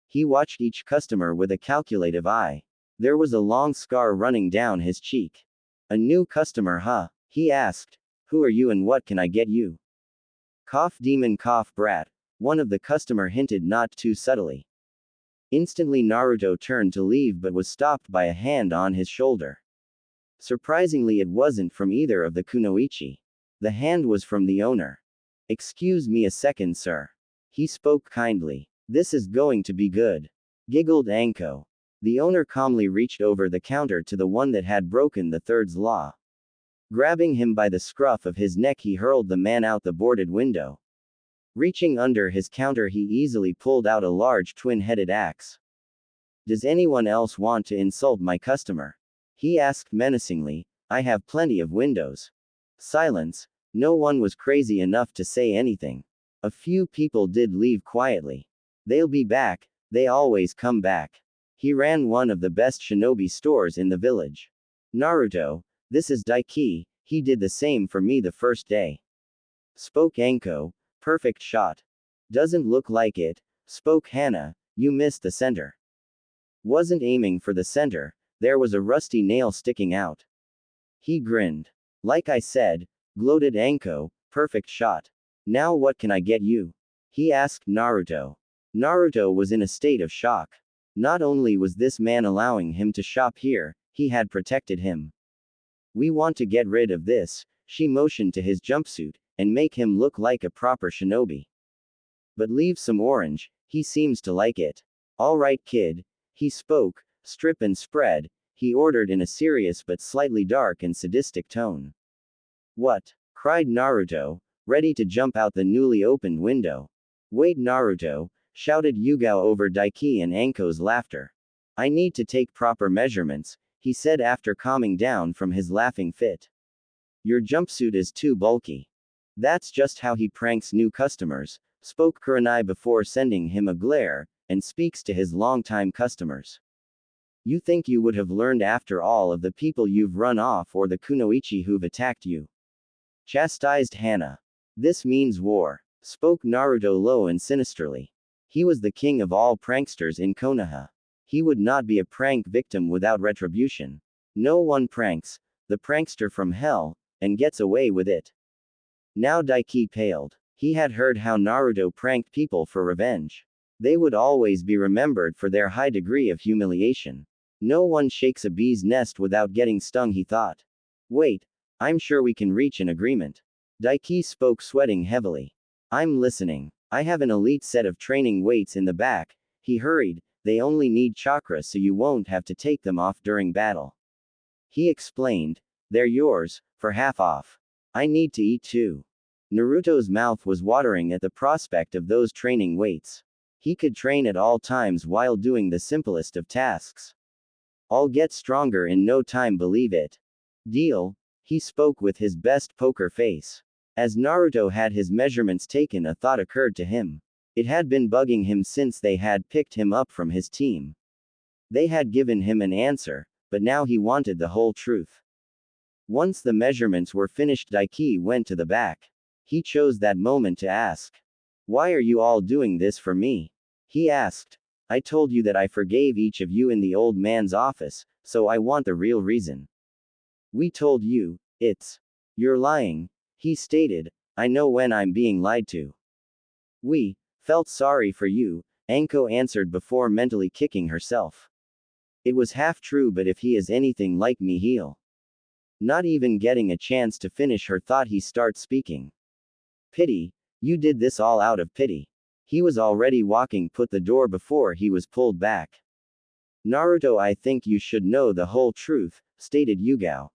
He watched each customer with a calculative eye. There was a long scar running down his cheek. A new customer, huh? He asked. Who are you and what can I get you? Cough demon cough brat. One of the customer hinted not too subtly. Instantly Naruto turned to leave but was stopped by a hand on his shoulder. Surprisingly, it wasn't from either of the kunoichi. The hand was from the owner. Excuse me a second, sir. He spoke kindly. This is going to be good. Giggled Anko. The owner calmly reached over the counter to the one that had broken the third's law. Grabbing him by the scruff of his neck, he hurled the man out the boarded window. Reaching under his counter, he easily pulled out a large twin-headed axe. Does anyone else want to insult my customer? He asked menacingly. I have plenty of windows. Silence. No one was crazy enough to say anything. A few people did leave quietly. They'll be back. They always come back. He ran one of the best shinobi stores in the village. Naruto, this is Daiki. He did the same for me the first day. Spoke Anko. Perfect shot. Doesn't look like it. Spoke Hana. You missed the center. Wasn't aiming for the center. There was a rusty nail sticking out. He grinned. Like I said, gloated Anko. Perfect shot. Now what can I get you? He asked Naruto. Naruto was in a state of shock. Not only was this man allowing him to shop here, he had protected him. We want to get rid of this. She motioned to his jumpsuit, and make him look like a proper shinobi. But leave some orange, he seems to like it. Alright kid. He spoke, strip and spread, he ordered in a serious but slightly dark and sadistic tone. What? Cried Naruto, ready to jump out the newly opened window. Wait Naruto, shouted Yugao over Daiki and Anko's laughter. I need to take proper measurements, he said after calming down from his laughing fit. Your jumpsuit is too bulky. That's just how he pranks new customers, spoke Kurenai before sending him a glare, and speaks to his longtime customers. You think you would have learned after all of the people you've run off or the kunoichi who've attacked you? Chastised Hana. This means war, spoke Naruto low and sinisterly. He was the king of all pranksters in Konoha. He would not be a prank victim without retribution. No one pranks the prankster from hell, and gets away with it. Now Daiki paled. He had heard how Naruto pranked people for revenge. They would always be remembered for their high degree of humiliation. No one shakes a bee's nest without getting stung, he thought. Wait, I'm sure we can reach an agreement. Daiki spoke, sweating heavily. I'm listening. I have an elite set of training weights in the back. He hurried. They only need chakra so you won't have to take them off during battle. He explained. They're yours, for half off. I need to eat too. Naruto's mouth was watering at the prospect of those training weights. He could train at all times while doing the simplest of tasks. I'll get stronger in no time, believe it. Deal. He spoke with his best poker face. As Naruto had his measurements taken, a thought occurred to him. It had been bugging him since they had picked him up from his team. They had given him an answer, but now he wanted the whole truth. Once the measurements were finished, Daiki went to the back. He chose that moment to ask. Why are you all doing this for me? He asked. I told you that I forgave each of you in the old man's office, so I want the real reason. We told you. You're lying, he stated. I know when I'm being lied to. We felt sorry for you, Anko answered before mentally kicking herself. It was half true, but if he is anything like me, he'll. Not even getting a chance to finish her thought, he starts speaking. Pity. You did this all out of pity. He was already walking put the door before he was pulled back. Naruto, I think you should know the whole truth, stated Yugao.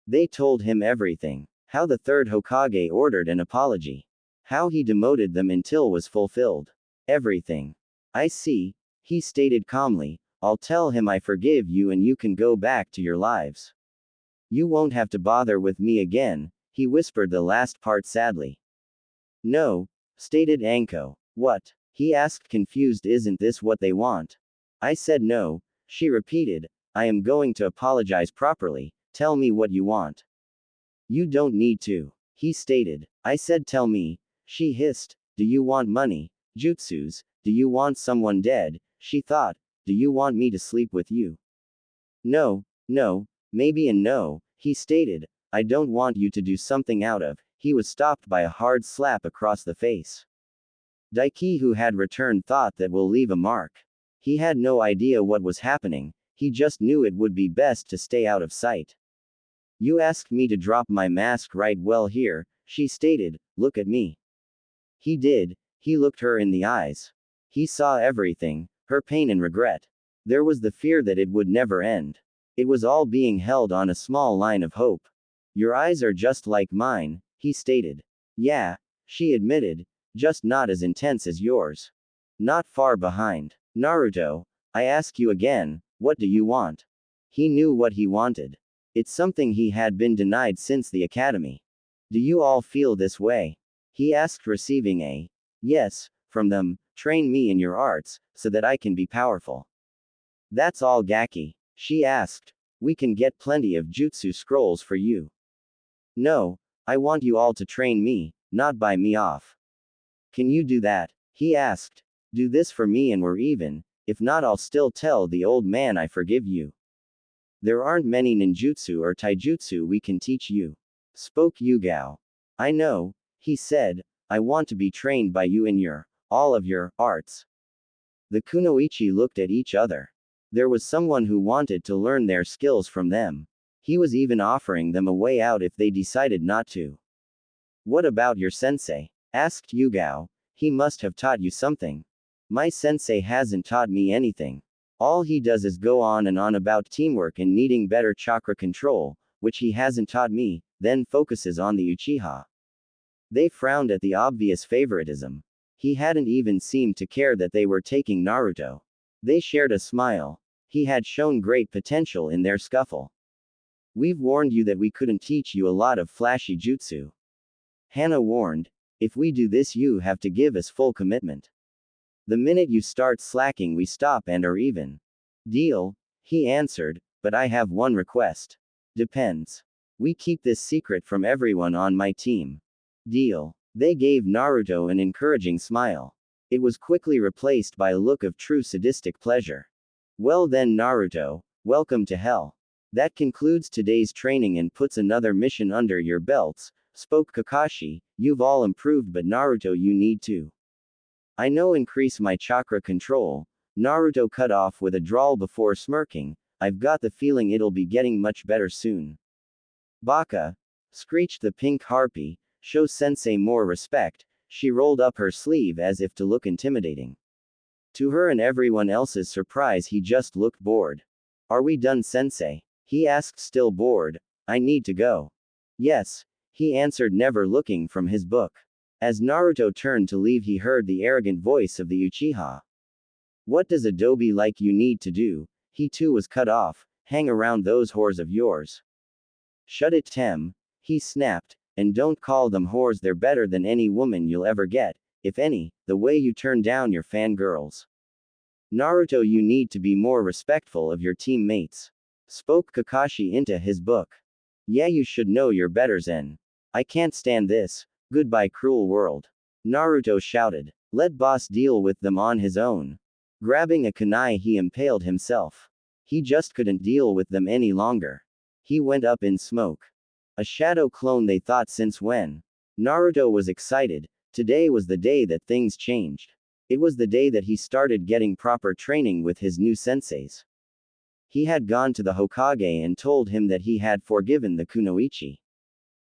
They told him everything. How the third Hokage ordered an apology. How he demoted them until was fulfilled. Everything. I see, he stated calmly. I'll tell him I forgive you and you can go back to your lives. You won't have to bother with me again, he whispered the last part sadly. No, stated Anko. What? He asked confused. Isn't this what they want? I said no, she repeated. I am going to apologize properly. Tell me what you want. You don't need to, he stated. I said tell me, she hissed. Do you want money? Jutsus? Do you want someone dead? She thought. Do you want me to sleep with you? No, maybe and no, he stated. I don't want you to do something out of. He was stopped by a hard slap across the face. Daiki, who had returned, thought that will leave a mark. He had no idea what was happening, he just knew it would be best to stay out of sight. You asked me to drop my mask, right? Well, here, she stated, look at me. He did, he looked her in the eyes. He saw everything, her pain and regret. There was the fear that it would never end. It was all being held on a small line of hope. Your eyes are just like mine, he stated. Yeah, she admitted, just not as intense as yours. Not far behind. Naruto, I ask you again, what do you want? He knew what he wanted. It's something he had been denied since the academy. Do you all feel this way? He asked, receiving a yes from them. Train me in your arts, so that I can be powerful. That's all, Gaki, she asked. We can get plenty of jutsu scrolls for you. No, I want you all to train me, not buy me off. Can you do that? He asked. Do this for me and we're even. If not, I'll still tell the old man I forgive you. There aren't many ninjutsu or taijutsu we can teach you, spoke Yugao. I know, he said. I want to be trained by you in all of your arts. The kunoichi looked at each other. There was someone who wanted to learn their skills from them. He was even offering them a way out if they decided not to. What about your sensei? Asked Yugao. He must have taught you something. My sensei hasn't taught me anything. All he does is go on and on about teamwork and needing better chakra control, which he hasn't taught me, then focuses on the Uchiha. They frowned at the obvious favoritism. He hadn't even seemed to care that they were taking Naruto. They shared a smile. He had shown great potential in their scuffle. We've warned you that we couldn't teach you a lot of flashy jutsu. Hana warned. If we do this, you have to give us full commitment. The minute you start slacking, we stop and are even. Deal, he answered, but I have one request. Depends. We keep this secret from everyone on my team. Deal. They gave Naruto an encouraging smile. It was quickly replaced by a look of true sadistic pleasure. Well then, Naruto, welcome to hell. That concludes today's training and puts another mission under your belts, spoke Kakashi. You've all improved, but Naruto, you need to. I know, increase my chakra control. Naruto cut off with a drawl before smirking. I've got the feeling it'll be getting much better soon. Baka, screeched the pink harpy. Show sensei more respect. She rolled up her sleeve as if to look intimidating. To her and everyone else's surprise, he just looked bored. Are we done, sensei? He asked, still bored. I need to go. Yes, he answered, never looking from his book. As Naruto turned to leave, he heard the arrogant voice of the Uchiha. What does Adobe like you need to do? he too was cut off. Hang around those whores of yours. Shut it, Tem, he snapped, and don't call them whores, they're better than any woman you'll ever get, if any, the way you turn down your fangirls. Naruto, you need to be more respectful of your teammates. Spoke Kakashi into his book. Yeah, you should know your better, Zen. I can't stand this. Goodbye, cruel world. Naruto shouted. Let boss deal with them on his own. Grabbing a kunai, he impaled himself. He just couldn't deal with them any longer. He went up in smoke. A shadow clone, they thought, since when? Naruto was excited. Today was the day that things changed. It was the day that he started getting proper training with his new senseis. He had gone to the Hokage and told him that he had forgiven the kunoichi.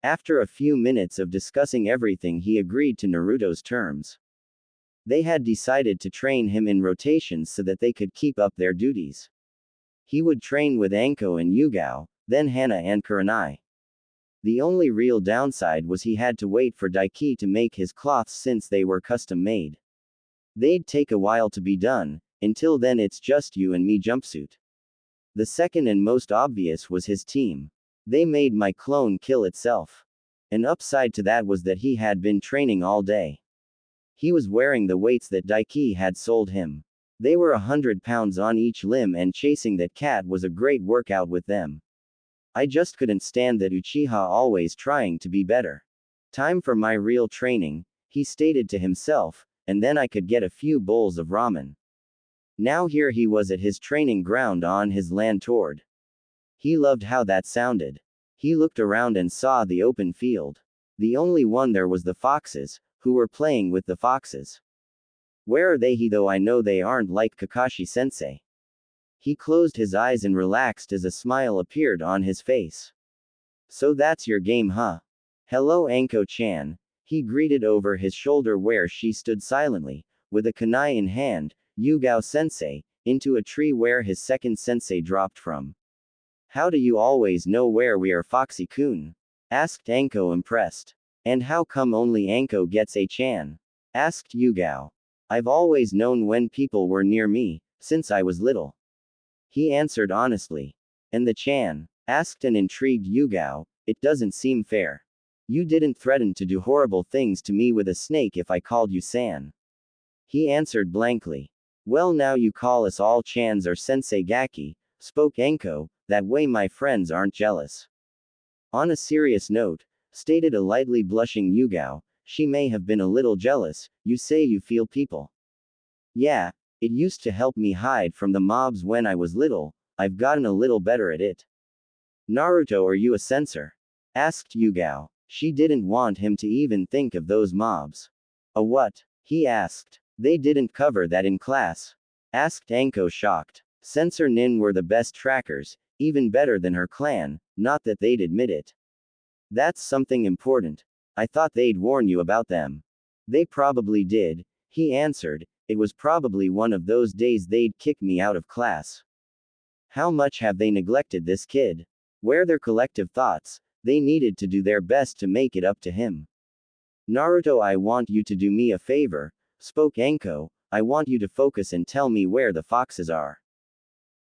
After a few minutes of discussing everything, he agreed to Naruto's terms. They had decided to train him in rotations so that they could keep up their duties. He would train with Anko and Yugao, then Hana and Kurenai. The only real downside was he had to wait for Daiki to make his cloths since they were custom made. They'd take a while to be done. Until then, it's just you and me jumpsuit. The second and most obvious was his team. They made my clone kill itself. An upside to that was that he had been training all day. He was wearing the weights that Daiki had sold him. They were 100 pounds on each limb, and chasing that cat was a great workout with them. I just couldn't stand that Uchiha always trying to be better. Time for my real training, he stated to himself, and then I could get a few bowls of ramen. Now here he was at his training ground on his land toward. He loved how that sounded. He looked around and saw the open field. The only one there was the foxes, who were playing with the foxes. Where are they, though I know they aren't like Kakashi-sensei. He closed his eyes and relaxed as a smile appeared on his face. So that's your game, huh? Hello, Anko-chan, he greeted over his shoulder where she stood silently, with a kunai in hand. Yugao-sensei, into a tree where his second sensei dropped from. How do you always know where we are, Foxy-kun? Asked Anko, impressed. And how come only Anko gets a chan? Asked Yugao. I've always known when people were near me, since I was little. He answered honestly. And the chan? Asked an intrigued Yugao. It doesn't seem fair. You didn't threaten to do horrible things to me with a snake if I called you san. He answered blankly. Well, now you call us all chans or sensei gaki, spoke Anko, that way my friends aren't jealous. On a serious note, stated a lightly blushing Yugao, she may have been a little jealous. You say you feel people. Yeah, it used to help me hide from the mobs when I was little. I've gotten a little better at it. Naruto, are you a censor? Asked Yugao. She didn't want him to even think of those mobs. A what? He asked. They didn't cover that in class. Asked Anko, shocked. Censor Nin were the best trackers, even better than her clan, not that they'd admit it. That's something important. I thought they'd warn you about them. They probably did, he answered. It was probably one of those days they'd kick me out of class. How much have they neglected this kid? Where their collective thoughts, they needed to do their best to make it up to him. Naruto, I want you to do me a favor, spoke Anko. I want you to focus and tell me where the foxes are.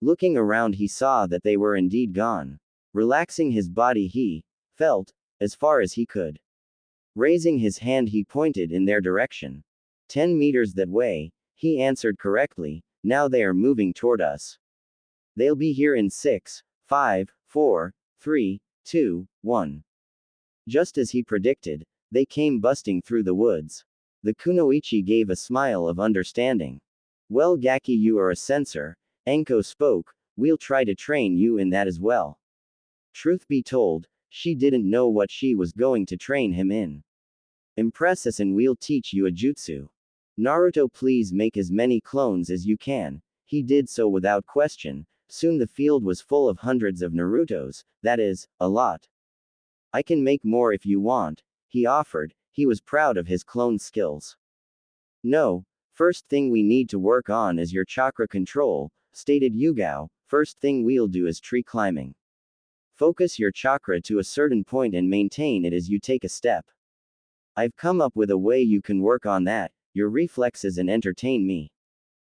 Looking around, he saw that they were indeed gone. Relaxing his body, he felt, as far as he could. Raising his hand, he pointed in their direction. 10 meters that way, he answered correctly. Now they are moving toward us. They'll be here in 6, 5, 4, 3, 2, 1. Just as he predicted, they came busting through the woods. The kunoichi gave a smile of understanding. Well, Gaki, you are a censor, Anko spoke. We'll try to train you in that as well. Truth be told, she didn't know what she was going to train him in. Impress us and we'll teach you a jutsu. Naruto, please make as many clones as you can. He did so without question. Soon the field was full of hundreds of Narutos, that is, a lot. I can make more if you want, he offered. He was proud of his clone skills. No, first thing we need to work on is your chakra control, stated Yugao. First thing we'll do is tree climbing. Focus your chakra to a certain point and maintain it as you take a step. I've come up with a way you can work on that, your reflexes, and entertain me.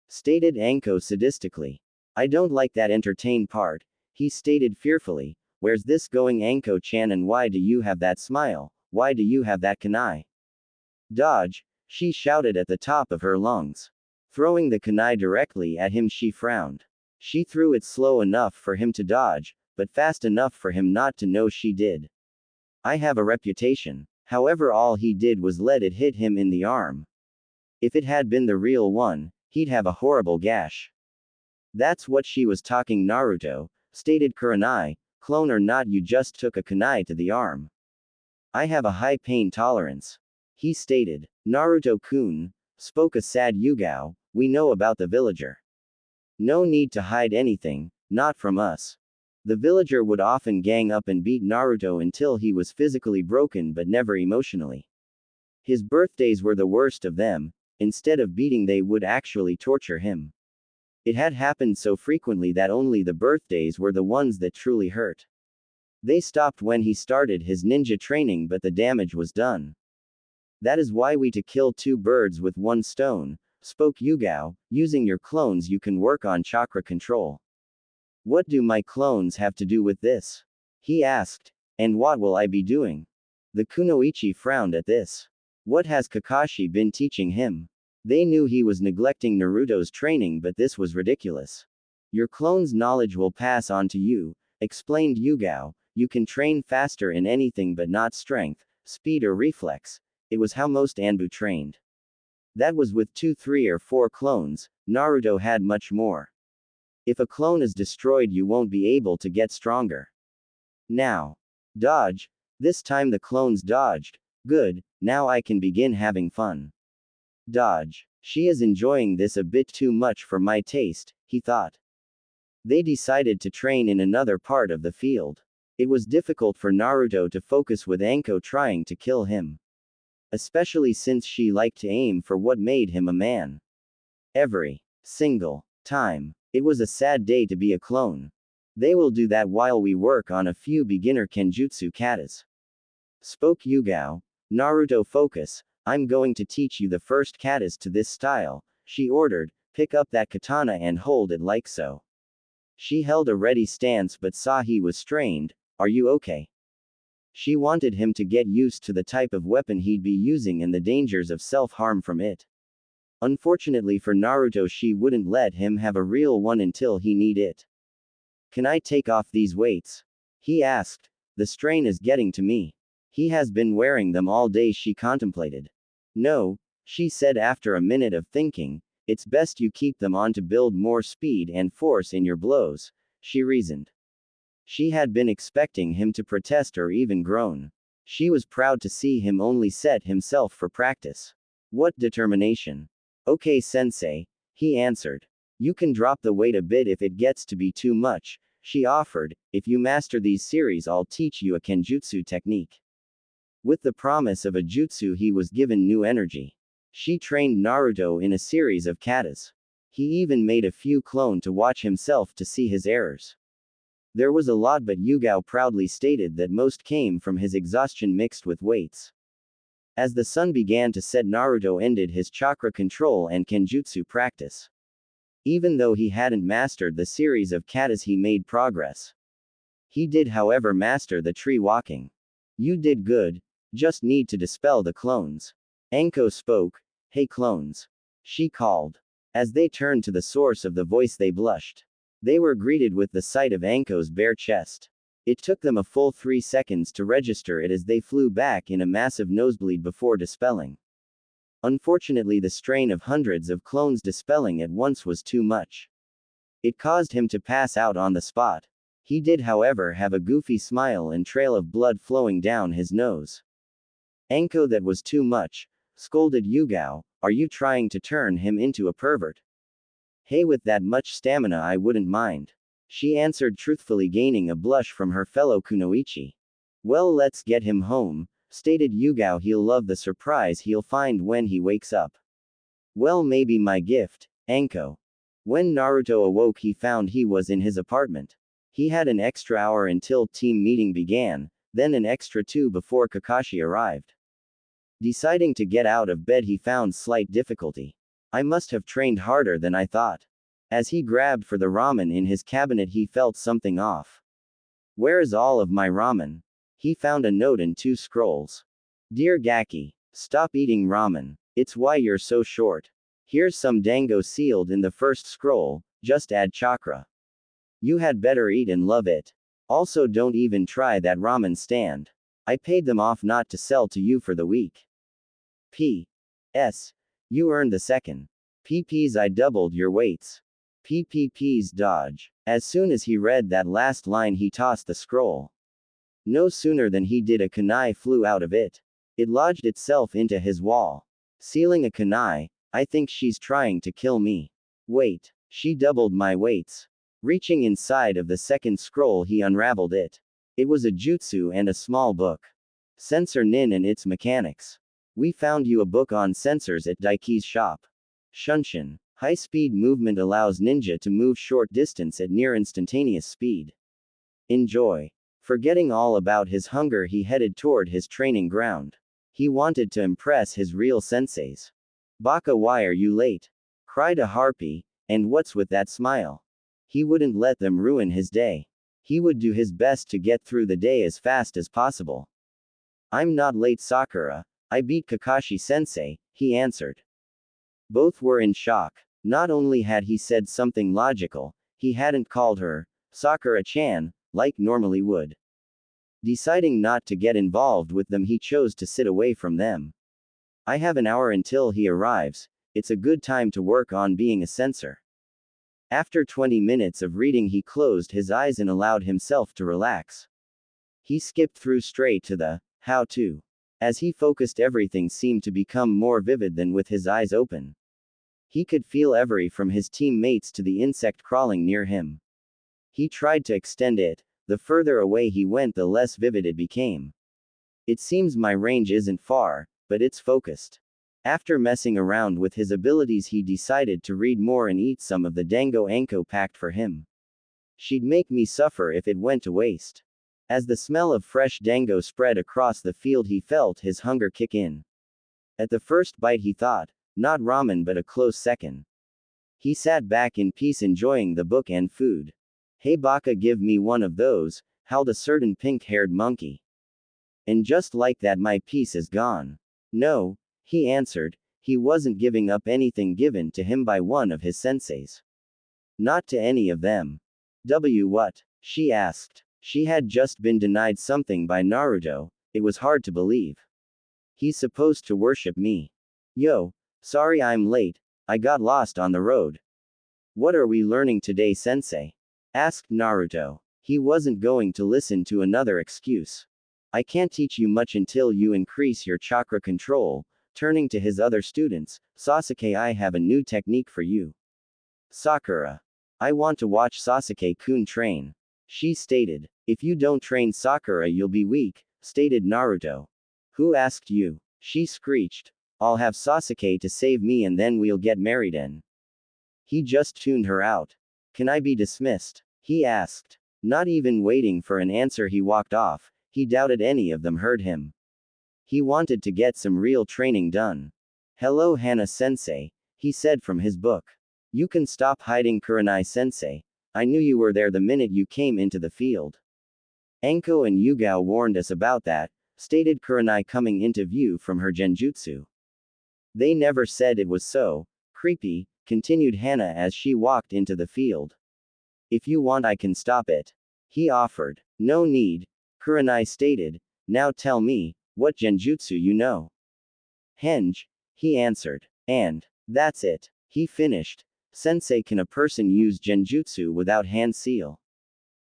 Stated Anko sadistically. I don't like that entertain part, he stated fearfully. Where's this going, Anko-chan, and why do you have that smile? Why do you have that kunai? Dodge, she shouted at the top of her lungs. Throwing the kunai directly at him, she frowned. She threw it slow enough for him to dodge, but fast enough for him not to know she did. I have a reputation. However, all he did was let it hit him in the arm. If it had been the real one, he'd have a horrible gash. That's what she was talking, Naruto, stated Kurenai. Clone or not, you just took a kunai to the arm. I have a high pain tolerance, he stated. Naruto-kun, spoke a sad Yugao, we know about the villager. No need to hide anything, not from us. The villager would often gang up and beat Naruto until he was physically broken but never emotionally. His birthdays were the worst of them. Instead of beating, they would actually torture him. It had happened so frequently that only the birthdays were the ones that truly hurt. They stopped when he started his ninja training, but the damage was done. That is why we to kill two birds with one stone, spoke Yugao. Using your clones you can work on chakra control. What do my clones have to do with this? He asked. And what will I be doing? The kunoichi frowned at this. What has Kakashi been teaching him? They knew he was neglecting Naruto's training, but this was ridiculous. Your clone's knowledge will pass on to you, explained Yugao. You can train faster in anything but not strength, speed or reflex. It was how most Anbu trained. That was with 2, 3 or 4 clones. Naruto had much more. If a clone is destroyed, you won't be able to get stronger. Now. Dodge. This time the clones dodged. Good, now I can begin having fun. Dodge. She is enjoying this a bit too much for my taste, he thought. They decided to train in another part of the field. It was difficult for Naruto to focus with Anko trying to kill him. Especially since she liked to aim for what made him a man. Every single time. It was a sad day to be a clone. They will do that while we work on a few beginner kenjutsu katas. Spoke Yugao. Naruto, focus. I'm going to teach you the first katas to this style, she ordered. Pick up that katana and hold it like so. She held a ready stance but saw he was strained. Are you okay? She wanted him to get used to the type of weapon he'd be using and the dangers of self-harm from it. Unfortunately for Naruto, she wouldn't let him have a real one until he need it. Can I take off these weights? He asked. The strain is getting to me. He has been wearing them all day, she contemplated. No, she said after a minute of thinking, it's best you keep them on to build more speed and force in your blows, she reasoned. She had been expecting him to protest or even groan. She was proud to see him only set himself for practice. What determination. Okay, sensei, he answered. You can drop the weight a bit if it gets to be too much, she offered. If you master these series, I'll teach you a kenjutsu technique. With the promise of a jutsu, he was given new energy. She trained Naruto in a series of katas. He even made a few clone to watch himself to see his errors. There was a lot, but Yugao proudly stated that most came from his exhaustion mixed with weights. As the sun began to set, Naruto ended his chakra control and kenjutsu practice. Even though he hadn't mastered the series of katas, he made progress. He did, however, master the tree walking. You did good, just need to dispel the clones. Anko spoke. Hey clones. She called. As they turned to the source of the voice, they blushed. They were greeted with the sight of Anko's bare chest. It took them a full 3 seconds to register it as they flew back in a massive nosebleed before dispelling. Unfortunately, the strain of hundreds of clones dispelling at once was too much. It caused him to pass out on the spot. He did, however, have a goofy smile and trail of blood flowing down his nose. Anko, that was too much, scolded Yugao. Are you trying to turn him into a pervert? Hey, with that much stamina I wouldn't mind. She answered truthfully, gaining a blush from her fellow kunoichi. Well, let's get him home, stated Yugao. He'll love the surprise he'll find when he wakes up. Well, maybe my gift, Anko. When Naruto awoke, he found he was in his apartment. He had an extra hour until team meeting began, then an extra 2 before Kakashi arrived. Deciding to get out of bed, he found slight difficulty. I must have trained harder than I thought. As he grabbed for the ramen in his cabinet, he felt something off. Where is all of my ramen? He found a note and 2 scrolls. Dear Gaki, stop eating ramen. It's why you're so short. Here's some dango sealed in the first scroll, just add chakra. You had better eat and love it. Also, don't even try that ramen stand. I paid them off not to sell to you for the week. P.S. You earned the second. PP's I doubled your weights. PPP's dodge. As soon as he read that last line, he tossed the scroll. No sooner than he did, a kunai flew out of it. It lodged itself into his wall. Sealing a kunai. I think she's trying to kill me. Wait, she doubled my weights. Reaching inside of the second scroll, he unraveled it. It was a jutsu and a small book. Sensor Nin and its mechanics. We found you a book on sensors at Daiki's shop. Shunshin. High-speed movement allows ninja to move short distance at near instantaneous speed. Enjoy. Forgetting all about his hunger, he headed toward his training ground. He wanted to impress his real senseis. Baka, why are you late? Cried a harpy, and what's with that smile? He wouldn't let them ruin his day. He would do his best to get through the day as fast as possible. I'm not late, Sakura. I beat Kakashi-sensei, he answered. Both were in shock. Not only had he said something logical, he hadn't called her Sakura-chan, like normally would. Deciding not to get involved with them, he chose to sit away from them. I have an hour until he arrives. It's a good time to work on being a censor. After 20 minutes of reading, he closed his eyes and allowed himself to relax. He skipped through straight to the how-to. As he focused, everything seemed to become more vivid than with his eyes open. He could feel every from his teammates to the insect crawling near him. He tried to extend it. The further away he went, the less vivid it became. It seems my range isn't far, but it's focused. After messing around with his abilities, he decided to read more and eat some of the dango Anko packed for him. She'd make me suffer if it went to waste. As the smell of fresh dango spread across the field, he felt his hunger kick in. At the first bite, he thought, not ramen, but a close second. He sat back in peace, enjoying the book and food. Hey Baka, give me one of those, howled a certain pink-haired monkey. And just like that, my piece is gone. No, he answered. He wasn't giving up anything given to him by one of his senseis. Not to any of them. What? She asked. She had just been denied something by Naruto. It was hard to believe. He's supposed to worship me. Yo, sorry I'm late, I got lost on the road. What are we learning today, sensei? Asked Naruto. He wasn't going to listen to another excuse. I can't teach you much until you increase your chakra control. Turning to his other students, Sasuke, I have a new technique for you. Sakura. I want to watch Sasuke-kun train. She stated. If you don't train Sakura, you'll be weak, stated Naruto. Who asked you? She screeched. I'll have Sasuke to save me and then we'll get married and. He just tuned her out. Can I be dismissed? He asked. Not even waiting for an answer, he walked off. He doubted any of them heard him. He wanted to get some real training done. Hello Hana-sensei, he said from his book. You can stop hiding, Kurenai-sensei. I knew you were there the minute you came into the field. Anko and Yugao warned us about that, stated Kurenai, coming into view from her genjutsu. They never said it was so. Creepy, continued Hana as she walked into the field. If you want, I can stop it. He offered. No need, Kurenai stated. Now tell me, what genjutsu you know? Henge, he answered. And that's it, he finished. Sensei, can a person use genjutsu without hand seal?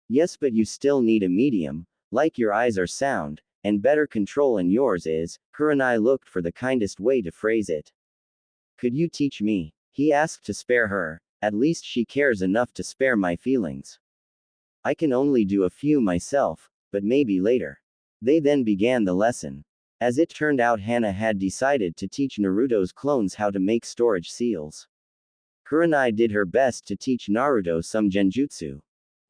Yes, but you still need a medium, like your eyes are sound, and better control, and yours is. Kurenai looked for the kindest way to phrase it. Could you teach me? He asked to spare her. At least she cares enough to spare my feelings. I can only do a few myself, but maybe later. They then began the lesson. As it turned out, Hana had decided to teach Naruto's clones how to make storage seals. Kurenai did her best to teach Naruto some genjutsu.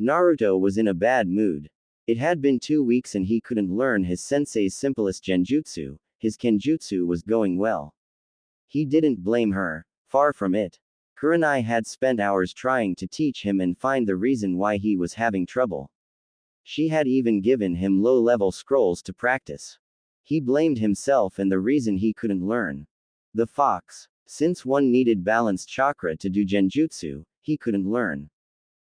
Naruto was in a bad mood. It had been 2 weeks and he couldn't learn his sensei's simplest genjutsu. His kenjutsu was going well. He didn't blame her, far from it. Kurenai had spent hours trying to teach him and find the reason why he was having trouble. She had even given him low-level scrolls to practice. He blamed himself and the reason he couldn't learn. The fox. Since one needed balanced chakra to do genjutsu, he couldn't learn.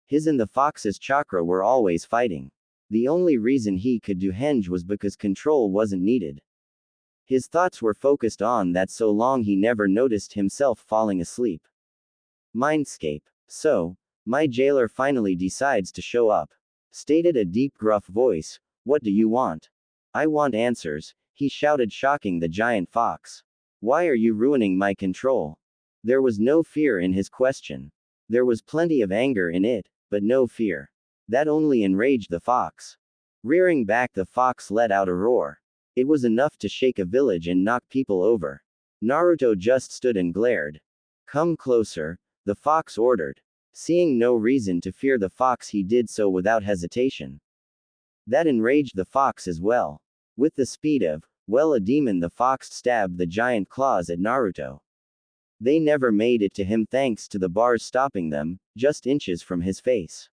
His and the fox's chakra were always fighting. The only reason he could do henge was because control wasn't needed. His thoughts were focused on that so long he never noticed himself falling asleep. Mindscape. So, my jailer finally decides to show up. Stated a deep gruff voice, "What do you want?" "I want answers," he shouted, shocking the giant fox. "Why are you ruining my control?" There was no fear in his question. There was plenty of anger in it, but no fear. That only enraged the fox. Rearing back, the fox let out a roar. It was enough to shake a village and knock people over. Naruto just stood and glared. "Come closer," the fox ordered. Seeing no reason to fear the fox, he did so without hesitation. That enraged the fox as well. With the speed of, well, a demon, the fox stabbed the giant claws at Naruto. They never made it to him thanks to the bars stopping them, just inches from his face.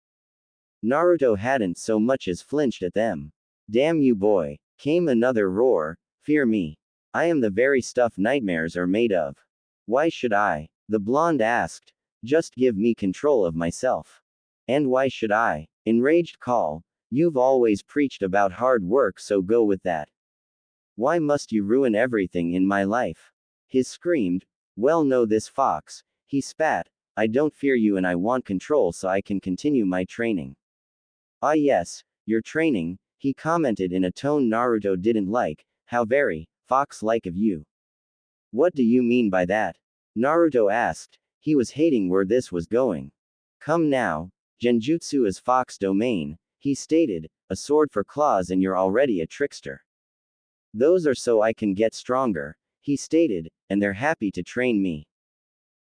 Naruto hadn't so much as flinched at them. "Damn you, boy," came another roar. "Fear me. I am the very stuff nightmares are made of." "Why should I?" the blonde asked. "Just give me control of myself." "And why should I?" enraged Call. "You've always preached about hard work, so go with that. Why must you ruin everything in my life?" He screamed. "Well, know this, fox," he spat. "I don't fear you and I want control so I can continue my training." "Ah yes, your training," he commented in a tone Naruto didn't like. "How very fox-like of you." "What do you mean by that?" Naruto asked. He was hating where this was going. "Come now, genjutsu is fox domain," he stated, "a sword for claws and you're already a trickster." "Those are so I can get stronger," he stated, "and they're happy to train me."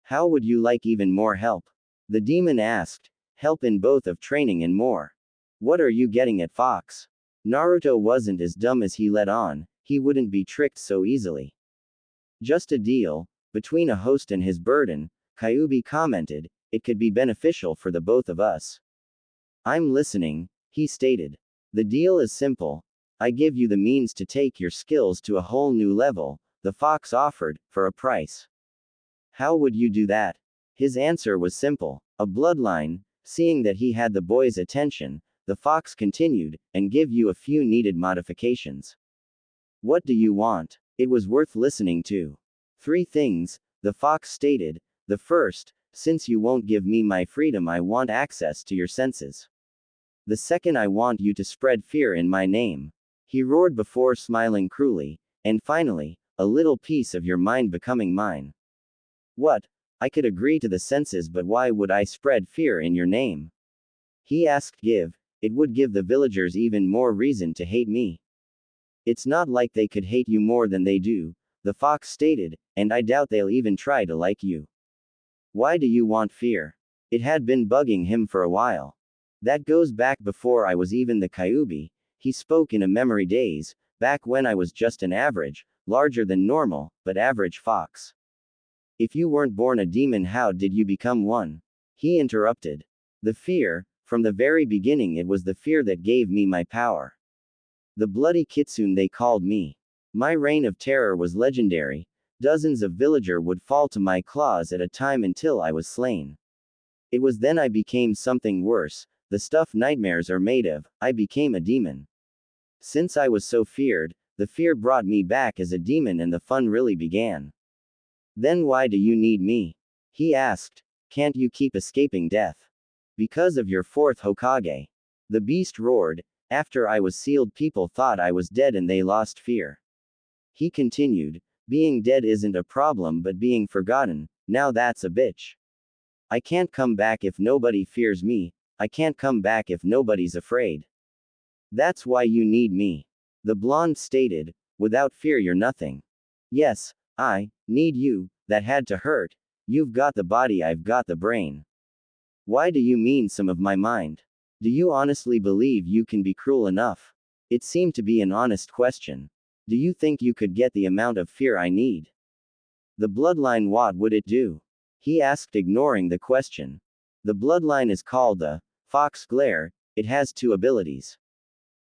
"How would you like even more help?" the demon asked. "Help in both of training and more." "What are you getting at, fox?" Naruto wasn't as dumb as he let on. He wouldn't be tricked so easily. "Just a deal between a host and his burden," Kyuubi commented. "It could be beneficial for the both of us." "I'm listening," he stated. "The deal is simple. I give you the means to take your skills to a whole new level," the fox offered, "for a price." "How would you do that?" His answer was simple. "A bloodline." Seeing that he had the boy's attention, the fox continued, "and give you a few needed modifications." "What do you want?" It was worth listening to. "3 things, the fox stated. "The first, since you won't give me my freedom, I want access to your senses. The second, I want you to spread fear in my name," he roared before smiling cruelly. "And finally, a little piece of your mind becoming mine." "What? I could agree to the senses, but why would I spread fear in your name?" he asked. It would give the villagers even more reason to hate me." "It's not like they could hate you more than they do," the fox stated, "and I doubt they'll even try to like you." "Why do you want fear?" It had been bugging him for a while. "That goes back before I was even the Kyuubi," he spoke in a memory daze, "back when I was just an average, larger than normal, but average fox." "If you weren't born a demon, how did you become one?" he interrupted. "The fear, from the very beginning it was the fear that gave me my power. The bloody kitsune they called me. My reign of terror was legendary. Dozens of villagers would fall to my claws at a time until I was slain. It was then I became something worse, the stuff nightmares are made of. I became a demon. Since I was so feared, the fear brought me back as a demon and the fun really began." "Then why do you need me?" he asked. "Can't you keep escaping death?" "Because of your 4th Hokage." The beast roared. "After I was sealed, people thought I was dead and they lost fear." He continued. "Being dead isn't a problem, but being forgotten, now that's a bitch. I can't come back if nobody fears me. I can't come back if nobody's afraid. That's why you need me." The blonde stated. "Without fear you're nothing." "Yes, I need you. That had to hurt. You've got the body, I've got the brain. Why do you mean some of my mind? Do you honestly believe you can be cruel enough?" It seemed to be an honest question. "Do you think you could get the amount of fear I need?" "The bloodline, what would it do?" He asked, ignoring the question. The bloodline is called the Fox Glare. It has two abilities.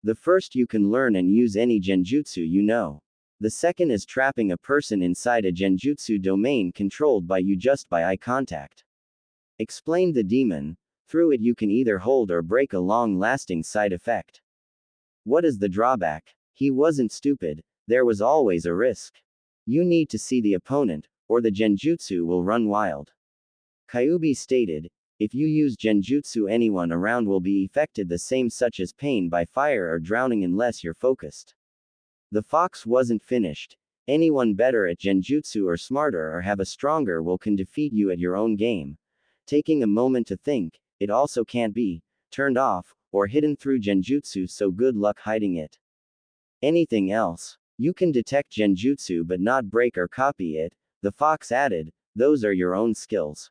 The first, you can learn and use any genjutsu you know. The second is trapping a person inside a genjutsu domain controlled by you just by eye contact. Explained the demon. Through it you can either hold or break a long-lasting side effect. What is the drawback? He wasn't stupid, there was always a risk. You need to see the opponent, or the genjutsu will run wild. Kyuubi stated, if you use genjutsu, anyone around will be affected the same, such as pain by fire or drowning, unless you're focused. The fox wasn't finished. Anyone better at genjutsu or smarter or have a stronger will can defeat you at your own game. Taking a moment to think, it also can't be turned off or hidden through genjutsu, so good luck hiding it. Anything else? You can detect genjutsu but not break or copy it, the fox added, those are your own skills.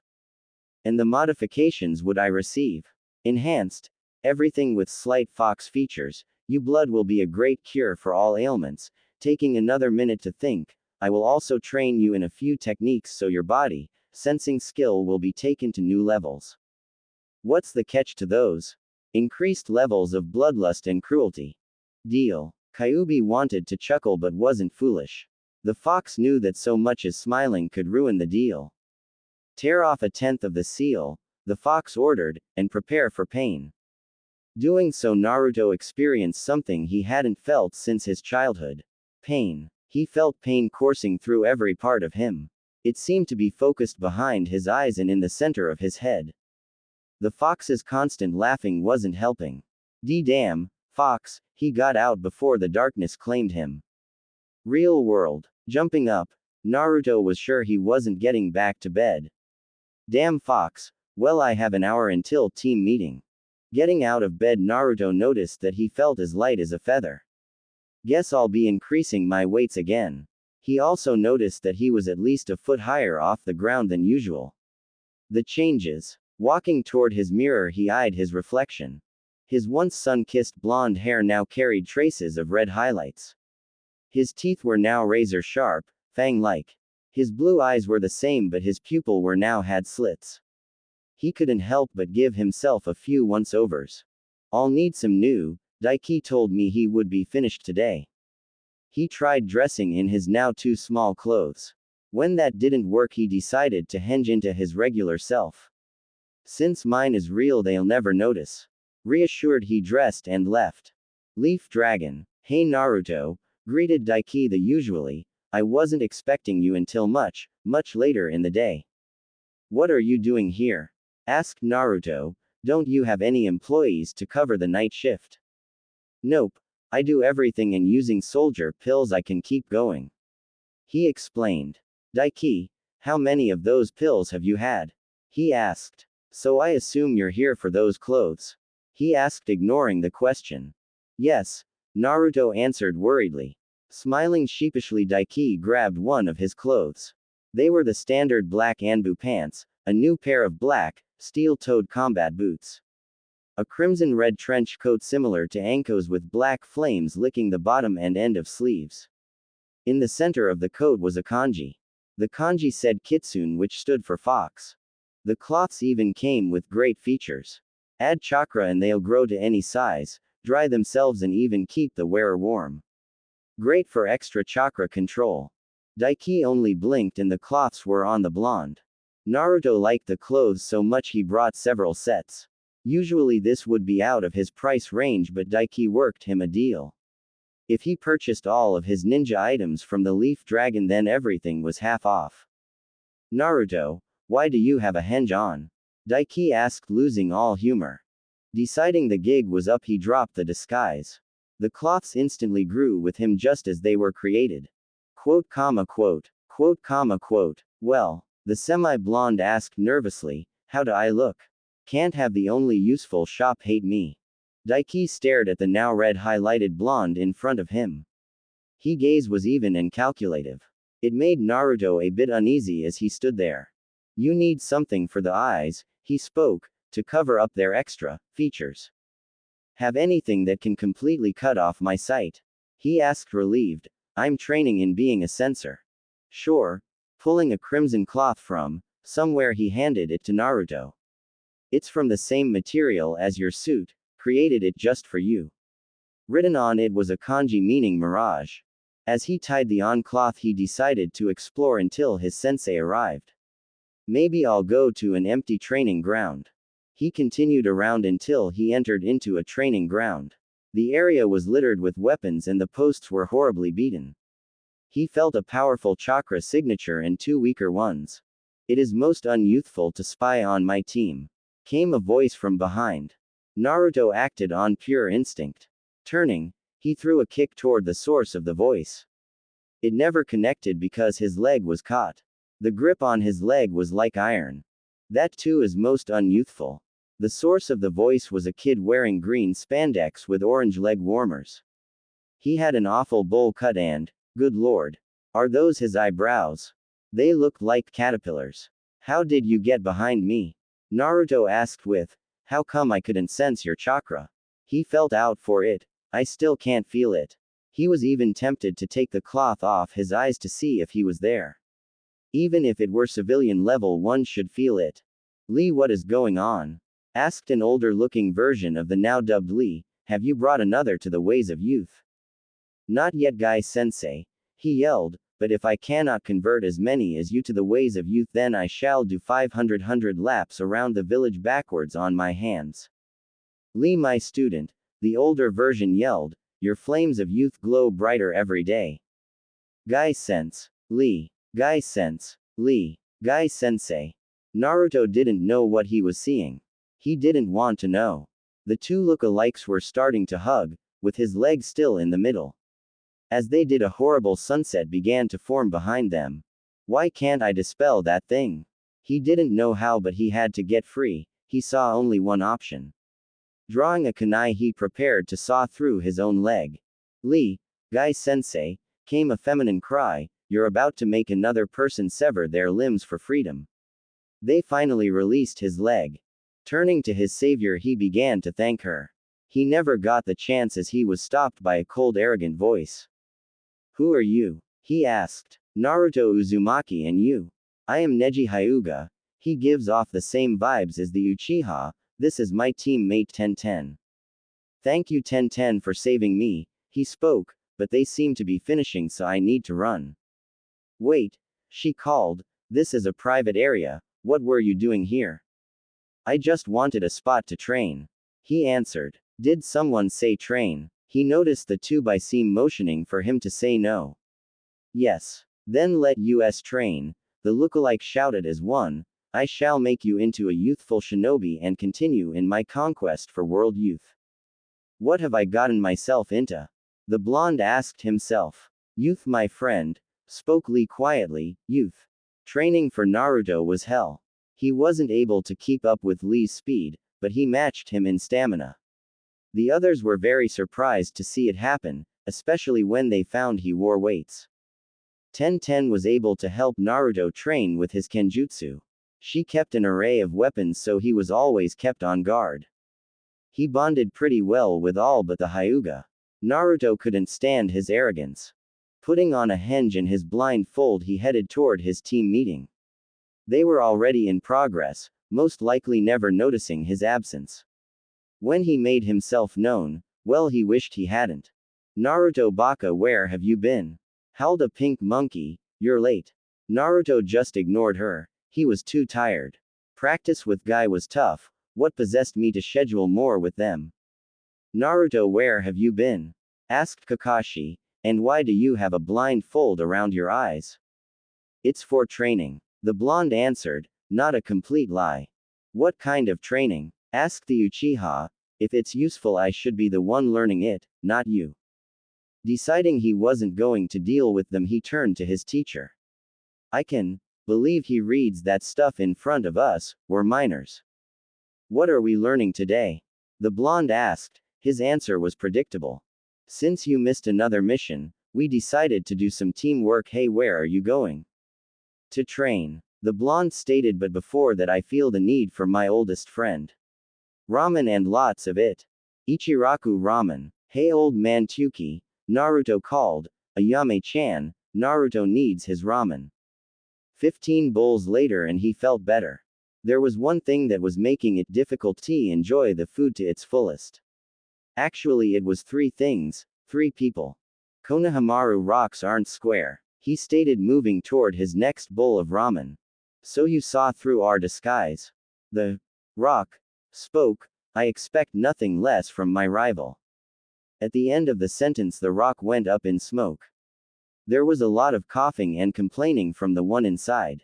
And the modifications would I receive? Enhanced. Everything with slight fox features. You blood will be a great cure for all ailments. Taking another minute to think, I will also train you in a few techniques so your body, sensing skill will be taken to new levels. What's the catch to those? Increased levels of bloodlust and cruelty. Deal. Kyuubi wanted to chuckle but wasn't foolish. The fox knew that so much as smiling could ruin the deal. Tear off a tenth of the seal, the fox ordered, and prepare for pain. Doing so, Naruto experienced something he hadn't felt since his childhood. Pain. He felt pain coursing through every part of him. It seemed to be focused behind his eyes and in the center of his head. The fox's constant laughing wasn't helping. Damn, fox, he got out before the darkness claimed him. Real world. Jumping up, Naruto was sure he wasn't getting back to bed. Damn fox, well, I have an hour until team meeting. Getting out of bed, Naruto noticed that he felt as light as a feather. Guess I'll be increasing my weights again. He also noticed that he was at least a foot higher off the ground than usual. The changes. Walking toward his mirror, he eyed his reflection. His once sun-kissed blonde hair now carried traces of red highlights. His teeth were now razor-sharp, fang-like. His blue eyes were the same, but his pupil were now had slits. He couldn't help but give himself a few once-overs. I'll need some new. Daiki told me he would be finished today. He tried dressing in his now too small clothes. When that didn't work, he decided to henge into his regular self. Since mine is real, they'll never notice. Reassured, he dressed and left. Leaf Dragon. Hey Naruto, greeted Daiki the usually. I wasn't expecting you until much later in the day. What are you doing here? Asked Naruto. Don't you have any employees to cover the night shift? Nope. I do everything, and using soldier pills I can keep going. He explained. Daiki, how many of those pills have you had? He asked. So I assume you're here for those clothes? He asked, ignoring the question. Yes, Naruto answered worriedly. Smiling sheepishly, Daiki grabbed one of his clothes. They were the standard black Anbu pants, a new pair of black, steel-toed combat boots. A crimson-red trench coat similar to Anko's with black flames licking the bottom and end of sleeves. In the center of the coat was a kanji. The kanji said Kitsune, which stood for fox. The cloths even came with great features. Add chakra and they'll grow to any size, dry themselves and even keep the wearer warm. Great for extra chakra control. Daiki only blinked and the cloths were on the blonde. Naruto liked the clothes so much he brought several sets. Usually this would be out of his price range, but Daiki worked him a deal. If he purchased all of his ninja items from the Leaf Dragon, then everything was half off. Naruto, why do you have a henge on? Daiki asked, losing all humor. Deciding the gig was up, he dropped the disguise. The cloths instantly grew with him just as they were created. Quote, comma, quote. Quote, comma, quote. Well, the semi-blonde asked nervously, how do I look? Can't have the only useful shop hate me. Daiki stared at the now red highlighted blonde in front of him. His gaze was even and calculative. It made Naruto a bit uneasy as he stood there. You need something for the eyes, he spoke, to cover up their extra features. Have anything that can completely cut off my sight? He asked, relieved. I'm training in being a censor. Sure. Pulling a crimson cloth from Somewhere he handed it to Naruto. It's from the same material as your suit, created it just for you. Written on it was a kanji meaning mirage. As he tied the on cloth, he decided to explore until his sensei arrived. Maybe I'll go to an empty training ground. He continued around until he entered into a training ground. The area was littered with weapons and the posts were horribly beaten. He felt a powerful chakra signature and two weaker ones. It is most unyouthful to spy on my team. Came a voice from behind. Naruto acted on pure instinct. Turning, he threw a kick toward the source of the voice. It never connected because his leg was caught. The grip on his leg was like iron. That too is most unyouthful. The source of the voice was a kid wearing green spandex with orange leg warmers. He had an awful bowl cut and, good lord, are those his eyebrows? They looked like caterpillars. How did you get behind me? Naruto asked with, how come I couldn't sense your chakra? He felt out for it. I still can't feel it. He was even tempted to take the cloth off his eyes to see if he was there. Even if it were civilian level, one should feel it. Lee, what is going on? Asked an older looking version of the now dubbed Lee, have you brought another to the ways of youth? Not yet, Guy Sensei, he yelled, but if I cannot convert as many as you to the ways of youth, then I shall do 500 laps around the village backwards on my hands. Lee, my student, the older version yelled, your flames of youth glow brighter every day. Guy Sense. Lee. Guy Sense. Lee. Guy Sensei. Naruto didn't know what he was seeing. He didn't want to know. The two look-alikes were starting to hug, with his leg still in the middle. As they did, a horrible sunset began to form behind them. Why can't I dispel that thing? He didn't know how, but he had to get free. He saw only one option. Drawing a kunai, he prepared to saw through his own leg. Lee, Guy Sensei, came a feminine cry, you're about to make another person sever their limbs for freedom. They finally released his leg. Turning to his savior, he began to thank her. He never got the chance as he was stopped by a cold, arrogant voice. Who are you? He asked. Naruto Uzumaki, and you? I am Neji Hyuga. He gives off the same vibes as the Uchiha. This is my teammate Tenten. Thank you Tenten for saving me, he spoke, but they seem to be finishing, so I need to run. Wait, she called, this is a private area, what were you doing here? I just wanted a spot to train. He answered. Did someone say train? He noticed the two by seem motioning for him to say no. Yes. Then let us train, the lookalike shouted as one. I shall make you into a youthful shinobi and continue in my conquest for world youth. What have I gotten myself into? The blonde asked himself. Youth, my friend, spoke Lee quietly, youth. Training for Naruto was hell. He wasn't able to keep up with Lee's speed, but he matched him in stamina. The others were very surprised to see it happen, especially when they found he wore weights. Tenten was able to help Naruto train with his kenjutsu. She kept an array of weapons, so he was always kept on guard. He bonded pretty well with all but the Hyuga. Naruto couldn't stand his arrogance. Putting on a henge and his blindfold, he headed toward his team meeting. They were already in progress, most likely never noticing his absence. When he made himself known, well, he wished he hadn't. Naruto Baka, where have you been? Howled a pink monkey, you're late. Naruto just ignored her. He was too tired. Practice with Guy was tough. What possessed me to schedule more with them? Naruto, where have you been? Asked Kakashi. And why do you have a blindfold around your eyes? It's for training. The blonde answered, not a complete lie. What kind of training? Asked the Uchiha. If it's useful, I should be the one learning it, not you. Deciding he wasn't going to deal with them, he turned to his teacher. I can believe he reads that stuff in front of us, we're minors. What are we learning today? The blonde asked. His answer was predictable. Since you missed another mission, we decided to do some teamwork. Hey, where are you going? To train. The blonde stated, but before that I feel the need for my oldest friend. Ramen and lots of it. Ichiraku ramen. Hey old man Tuki, Naruto called. Ayame-chan, Naruto needs his ramen. 15 bowls later and he felt better. There was one thing that was making it difficult to enjoy the food to its fullest. Actually, it was three things, three people. Konohamaru rocks aren't square, he stated, moving toward his next bowl of ramen. So you saw through our disguise. The rock spoke. I expect nothing less from my rival. At the end of the sentence, the rock went up in smoke. There was a lot of coughing and complaining from the one inside.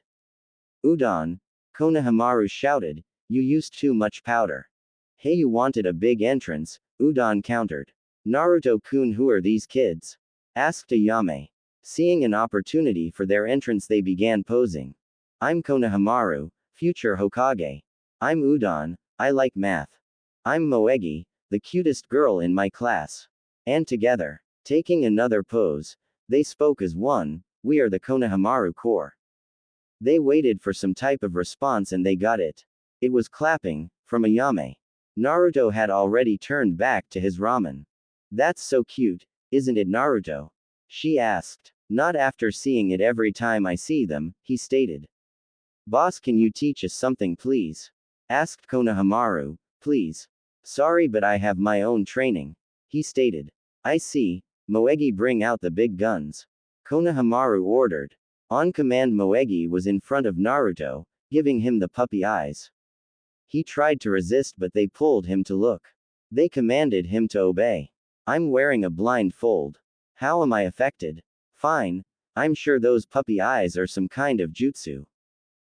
Udon, Konohamaru shouted, you used too much powder. Hey, you wanted a big entrance, Udon countered. Naruto-kun, who are these kids? Asked Ayame. Seeing an opportunity for their entrance, they began posing. I'm Konohamaru, future Hokage. I'm Udon, I like math. I'm Moegi, the cutest girl in my class. And together, taking another pose, they spoke as one, we are the Konohamaru Corps. They waited for some type of response and they got it. It was clapping, from Ayame. Naruto had already turned back to his ramen. That's so cute, isn't it, Naruto? She asked. Not after seeing it every time I see them, he stated. Boss, can you teach us something please? Asked Konohamaru. Please. Sorry, but I have my own training. He stated. I see. Moegi, bring out the big guns. Konohamaru ordered. On command, Moegi was in front of Naruto, giving him the puppy eyes. He tried to resist, but they pulled him to look. They commanded him to obey. I'm wearing a blindfold. How am I affected? Fine. I'm sure those puppy eyes are some kind of jutsu.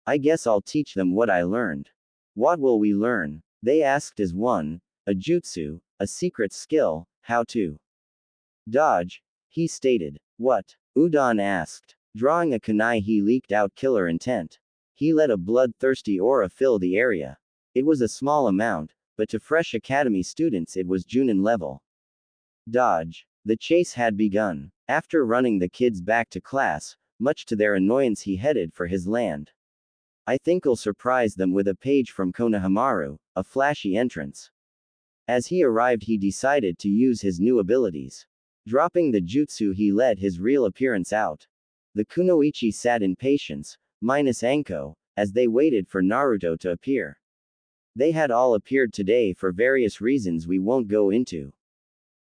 I guess I'll teach them what I learned. What will we learn? They asked as one. A jutsu, a secret skill, how to dodge, he stated. What? Udon asked. Drawing a kunai, he leaked out killer intent. He let a bloodthirsty aura fill the area. It was a small amount, but to fresh academy students it was Junin level. Dodge. The chase had begun. After running the kids back to class, much to their annoyance, he headed for his land. I think I'll surprise them with a page from Konohamaru, a flashy entrance. As he arrived, he decided to use his new abilities. Dropping the jutsu, he let his real appearance out. The kunoichi sat in patience, minus Anko, as they waited for Naruto to appear. They had all appeared today for various reasons we won't go into.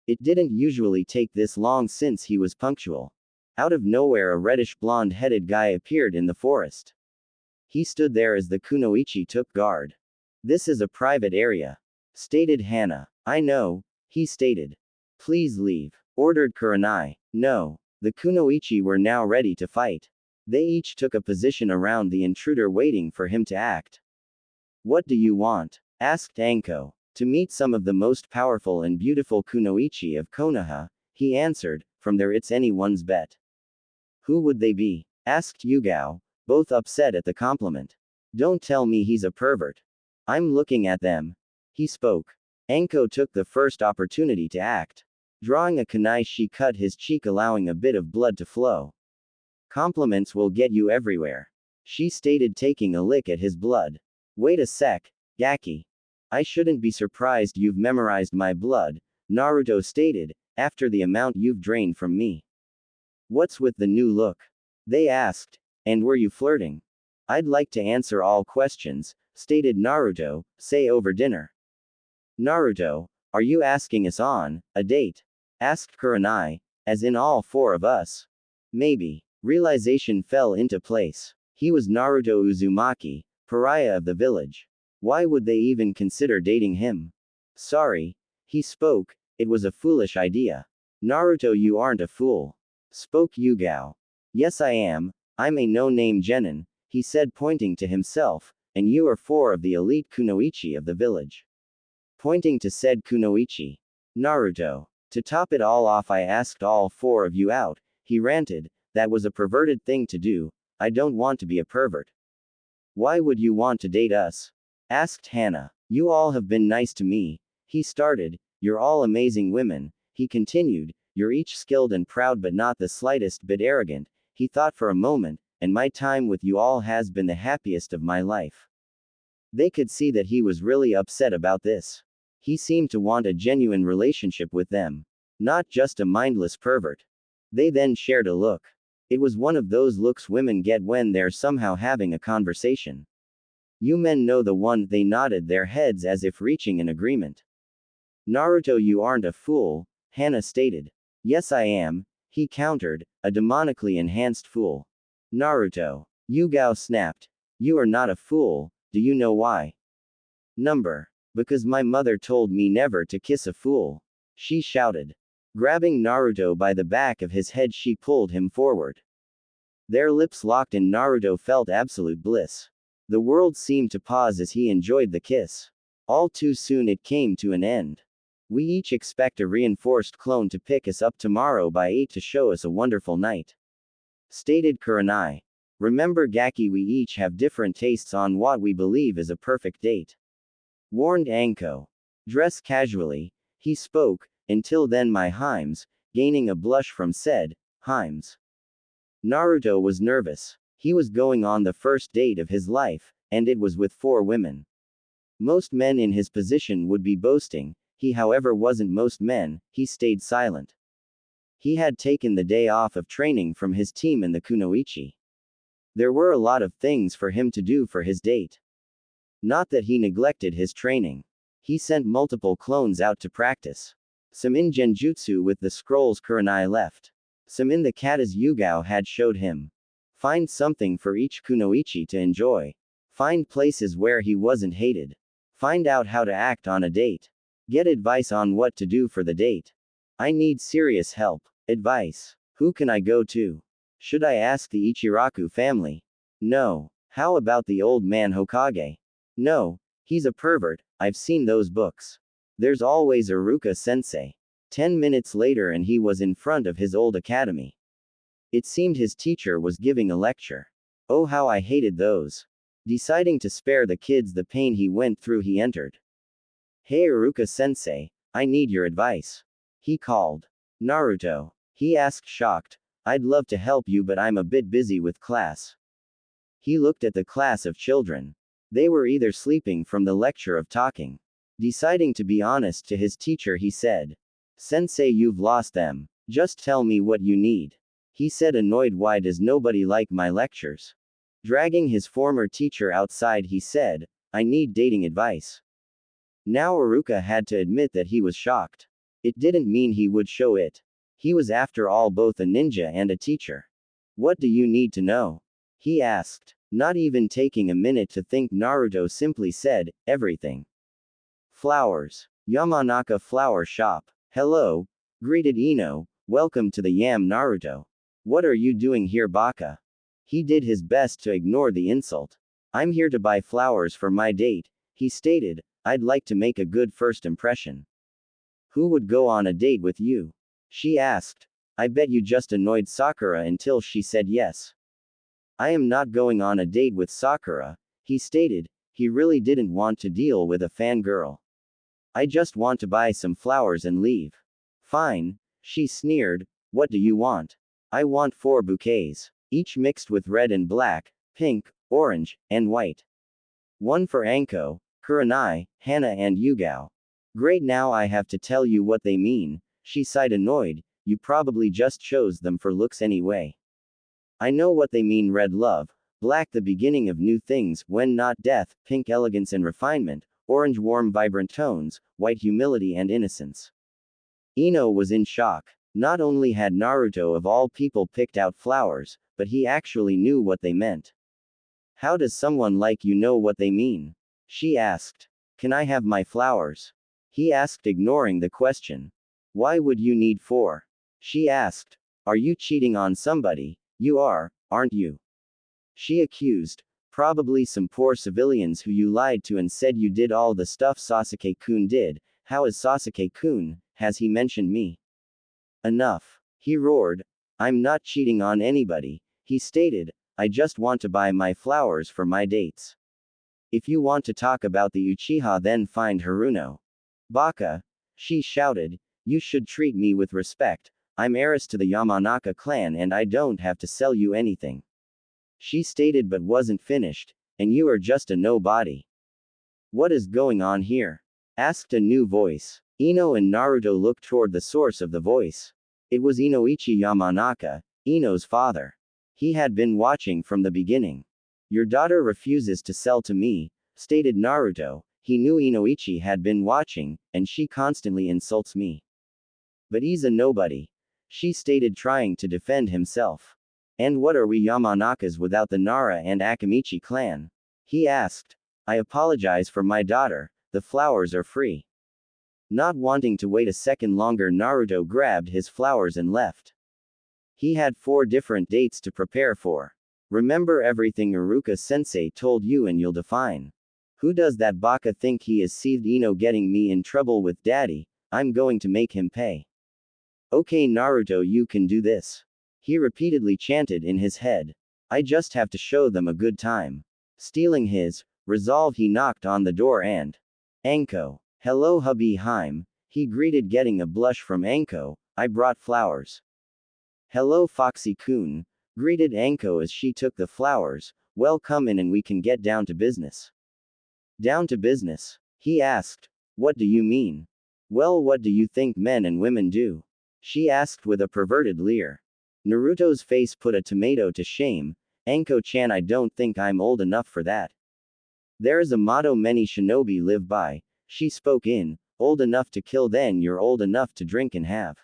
It didn't usually take this long since he was punctual. Out of nowhere, a reddish blonde-headed guy appeared in the forest. He stood there as the kunoichi took guard. This is a private area, stated Hana. I know, he stated. Please leave, ordered Kurenai. No. The kunoichi were now ready to fight. They each took a position around the intruder, waiting for him to act. What do you want? Asked Anko. To meet some of the most powerful and beautiful kunoichi of Konoha, he answered. From there, it's anyone's bet. Who would they be? Asked Yugao, both upset at the compliment. Don't tell me he's a pervert. I'm looking at them. He spoke. Anko took the first opportunity to act. Drawing a kunai, she cut his cheek, allowing a bit of blood to flow. Compliments will get you everywhere, she stated, taking a lick at his blood. Wait a sec, Gaki. I shouldn't be surprised you've memorized my blood, Naruto stated, after the amount you've drained from me. What's with the new look? They asked. And were you flirting? I'd like to answer all questions, stated Naruto, say over dinner. Naruto, are you asking us on a date? Asked Kurenai, as in all four of us. Maybe. Realization fell into place. He was Naruto Uzumaki, pariah of the village. Why would they even consider dating him? Sorry, he spoke, it was a foolish idea. Naruto, you aren't a fool, spoke Yugao. Yes, I am. I'm a no-name genin, he said, pointing to himself, and you are four of the elite kunoichi of the village. Pointing to said kunoichi. Naruto. To top it all off, I asked all four of you out, he ranted. That was a perverted thing to do. I don't want to be a pervert. Why would you want to date us? Asked Hana. You all have been nice to me, he started. You're all amazing women, he continued. You're each skilled and proud, but not the slightest bit arrogant. He thought for a moment, and my time with you all has been the happiest of my life. They could see that he was really upset about this. He seemed to want a genuine relationship with them, not just a mindless pervert. They then shared a look. It was one of those looks women get when they're somehow having a conversation. You men know the one. They nodded their heads as if reaching an agreement. Naruto, you aren't a fool, Hana stated. Yes I am, he countered, a demonically enhanced fool. Naruto. Yugao snapped. You are not a fool, do you know why? Number. Because my mother told me never to kiss a fool. She shouted. Grabbing Naruto by the back of his head, she pulled him forward. Their lips locked and Naruto felt absolute bliss. The world seemed to pause as he enjoyed the kiss. All too soon it came to an end. We each expect a reinforced clone to pick us up tomorrow by 8 to show us a wonderful night. Stated Kurenai. Remember Gaki, we each have different tastes on what we believe is a perfect date. Warned Anko. Dress casually, he spoke, until then my Himes, gaining a blush from said, Himes. Naruto was nervous. He was going on the first date of his life, and it was with 4 women. Most men in his position would be boasting, he however wasn't most men, he stayed silent. He had taken the day off of training from his team in the kunoichi. There were a lot of things for him to do for his date. Not that he neglected his training. He sent multiple clones out to practice. Some in genjutsu with the scrolls Kurenai left. Some in the katas Yugao had showed him. Find something for each kunoichi to enjoy. Find places where he wasn't hated. Find out how to act on a date. Get advice on what to do for the date. I need serious help. Advice. Who can I go to? Should I ask the Ichiraku family? No. How about the old man Hokage? No. He's a pervert, I've seen those books. There's always Iruka sensei. 10 minutes later and he was in front of his old academy. It seemed his teacher was giving a lecture. Oh, how I hated those. Deciding to spare the kids the pain he went through, he entered. Hey Iruka sensei, I need your advice. He called. Naruto. He asked shocked. I'd love to help you but I'm a bit busy with class. He looked at the class of children. They were either sleeping from the lecture of talking. Deciding to be honest to his teacher, he said. Sensei, you've lost them. Just tell me what you need. He said annoyed. Why does nobody like my lectures? Dragging his former teacher outside, he said, I need dating advice. Now Iruka had to admit that he was shocked. It didn't mean he would show it. He was after all both a ninja and a teacher. What do you need to know? He asked. Not even taking a minute to think, Naruto simply said, everything. Flowers. Yamanaka flower shop. Hello, greeted Ino, welcome to the Yam. Naruto. What are you doing here, Baka? He did his best to ignore the insult. I'm here to buy flowers for my date, he stated. I'd like to make a good first impression. Who would go on a date with you? She asked. I bet you just annoyed Sakura until she said yes. I am not going on a date with Sakura, he stated. He really didn't want to deal with a fangirl. I just want to buy some flowers and leave. Fine, she sneered. What do you want? I want 4 bouquets, each mixed with red and black, pink, orange, and white. One for Anko, Kurenai, Hana and Yugao. Great, now I have to tell you what they mean, she sighed annoyed. You probably just chose them for looks anyway. I know what they mean. Red love, black the beginning of new things, when not death, pink elegance and refinement, orange warm vibrant tones, white humility and innocence. Ino was in shock. Not only had Naruto of all people picked out flowers, but he actually knew what they meant. How does someone like you know what they mean? She asked. Can I have my flowers? He asked, ignoring the question. Why would you need 4? She asked. Are you cheating on somebody? You are, aren't you? She accused. Probably some poor civilians who you lied to and said you did all the stuff Sasuke-kun did. How is Sasuke-kun? Has he mentioned me? Enough. He roared. I'm not cheating on anybody, he stated. I just want to buy my flowers for my dates. If you want to talk about the Uchiha, then find Haruno. Baka. She shouted. You should treat me with respect. I'm heiress to the Yamanaka clan and I don't have to sell you anything. She stated, but wasn't finished. And you are just a nobody. What is going on here? Asked a new voice. Ino and Naruto looked toward the source of the voice. It was Inoichi Yamanaka, Ino's father. He had been watching from the beginning. Your daughter refuses to sell to me, stated Naruto. He knew Inoichi had been watching, and she constantly insults me. But he's a nobody, she stated, trying to defend himself. And what are we Yamanakas without the Nara and Akamichi clan? He asked. I apologize for my daughter, the flowers are free. Not wanting to wait a second longer, Naruto grabbed his flowers and left. He had 4 different dates to prepare for. Remember everything Iruka-sensei told you and you'll define. Who does that baka think he is? Seethed Ino. Getting me in trouble with daddy, I'm going to make him pay. Okay Naruto, you can do this. He repeatedly chanted in his head. I just have to show them a good time. Stealing his resolve, he knocked on the door and Anko. Hello hubby Haim, he greeted, getting a blush from Anko. I brought flowers. Hello Foxy-kun, greeted Anko as she took the flowers. Well, come in and we can get down to business. Down to business? He asked. What do you mean? Well, what do you think men and women do? She asked with a perverted leer. Naruto's face put a tomato to shame. Anko-chan, I don't think I'm old enough for that. There is a motto many shinobi live by. She spoke in, old enough to kill, then you're old enough to drink and have.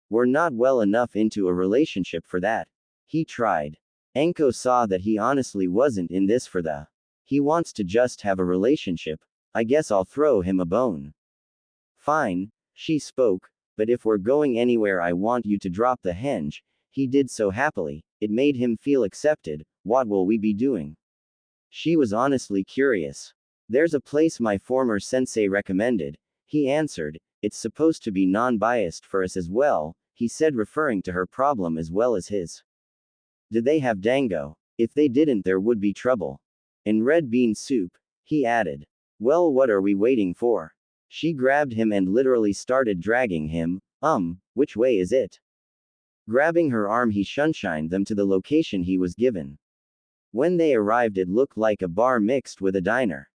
We're not well enough into a relationship for that. He tried. Anko saw that he honestly wasn't in this for the. He wants to just have a relationship. I guess I'll throw him a bone. Fine, she spoke, but if we're going anywhere I want you to drop the henge. He did so happily, it made him feel accepted. What will we be doing? She was honestly curious. There's a place my former sensei recommended, he answered. It's supposed to be non-biased for us as well, he said, referring to her problem as well as his. Did they have dango? If they didn't, there would be trouble. And red bean soup, he added. Well, what are we waiting for? She grabbed him and literally started dragging him. Which way is it? Grabbing her arm, he shunshined them to the location he was given. When they arrived, it looked like a bar mixed with a diner.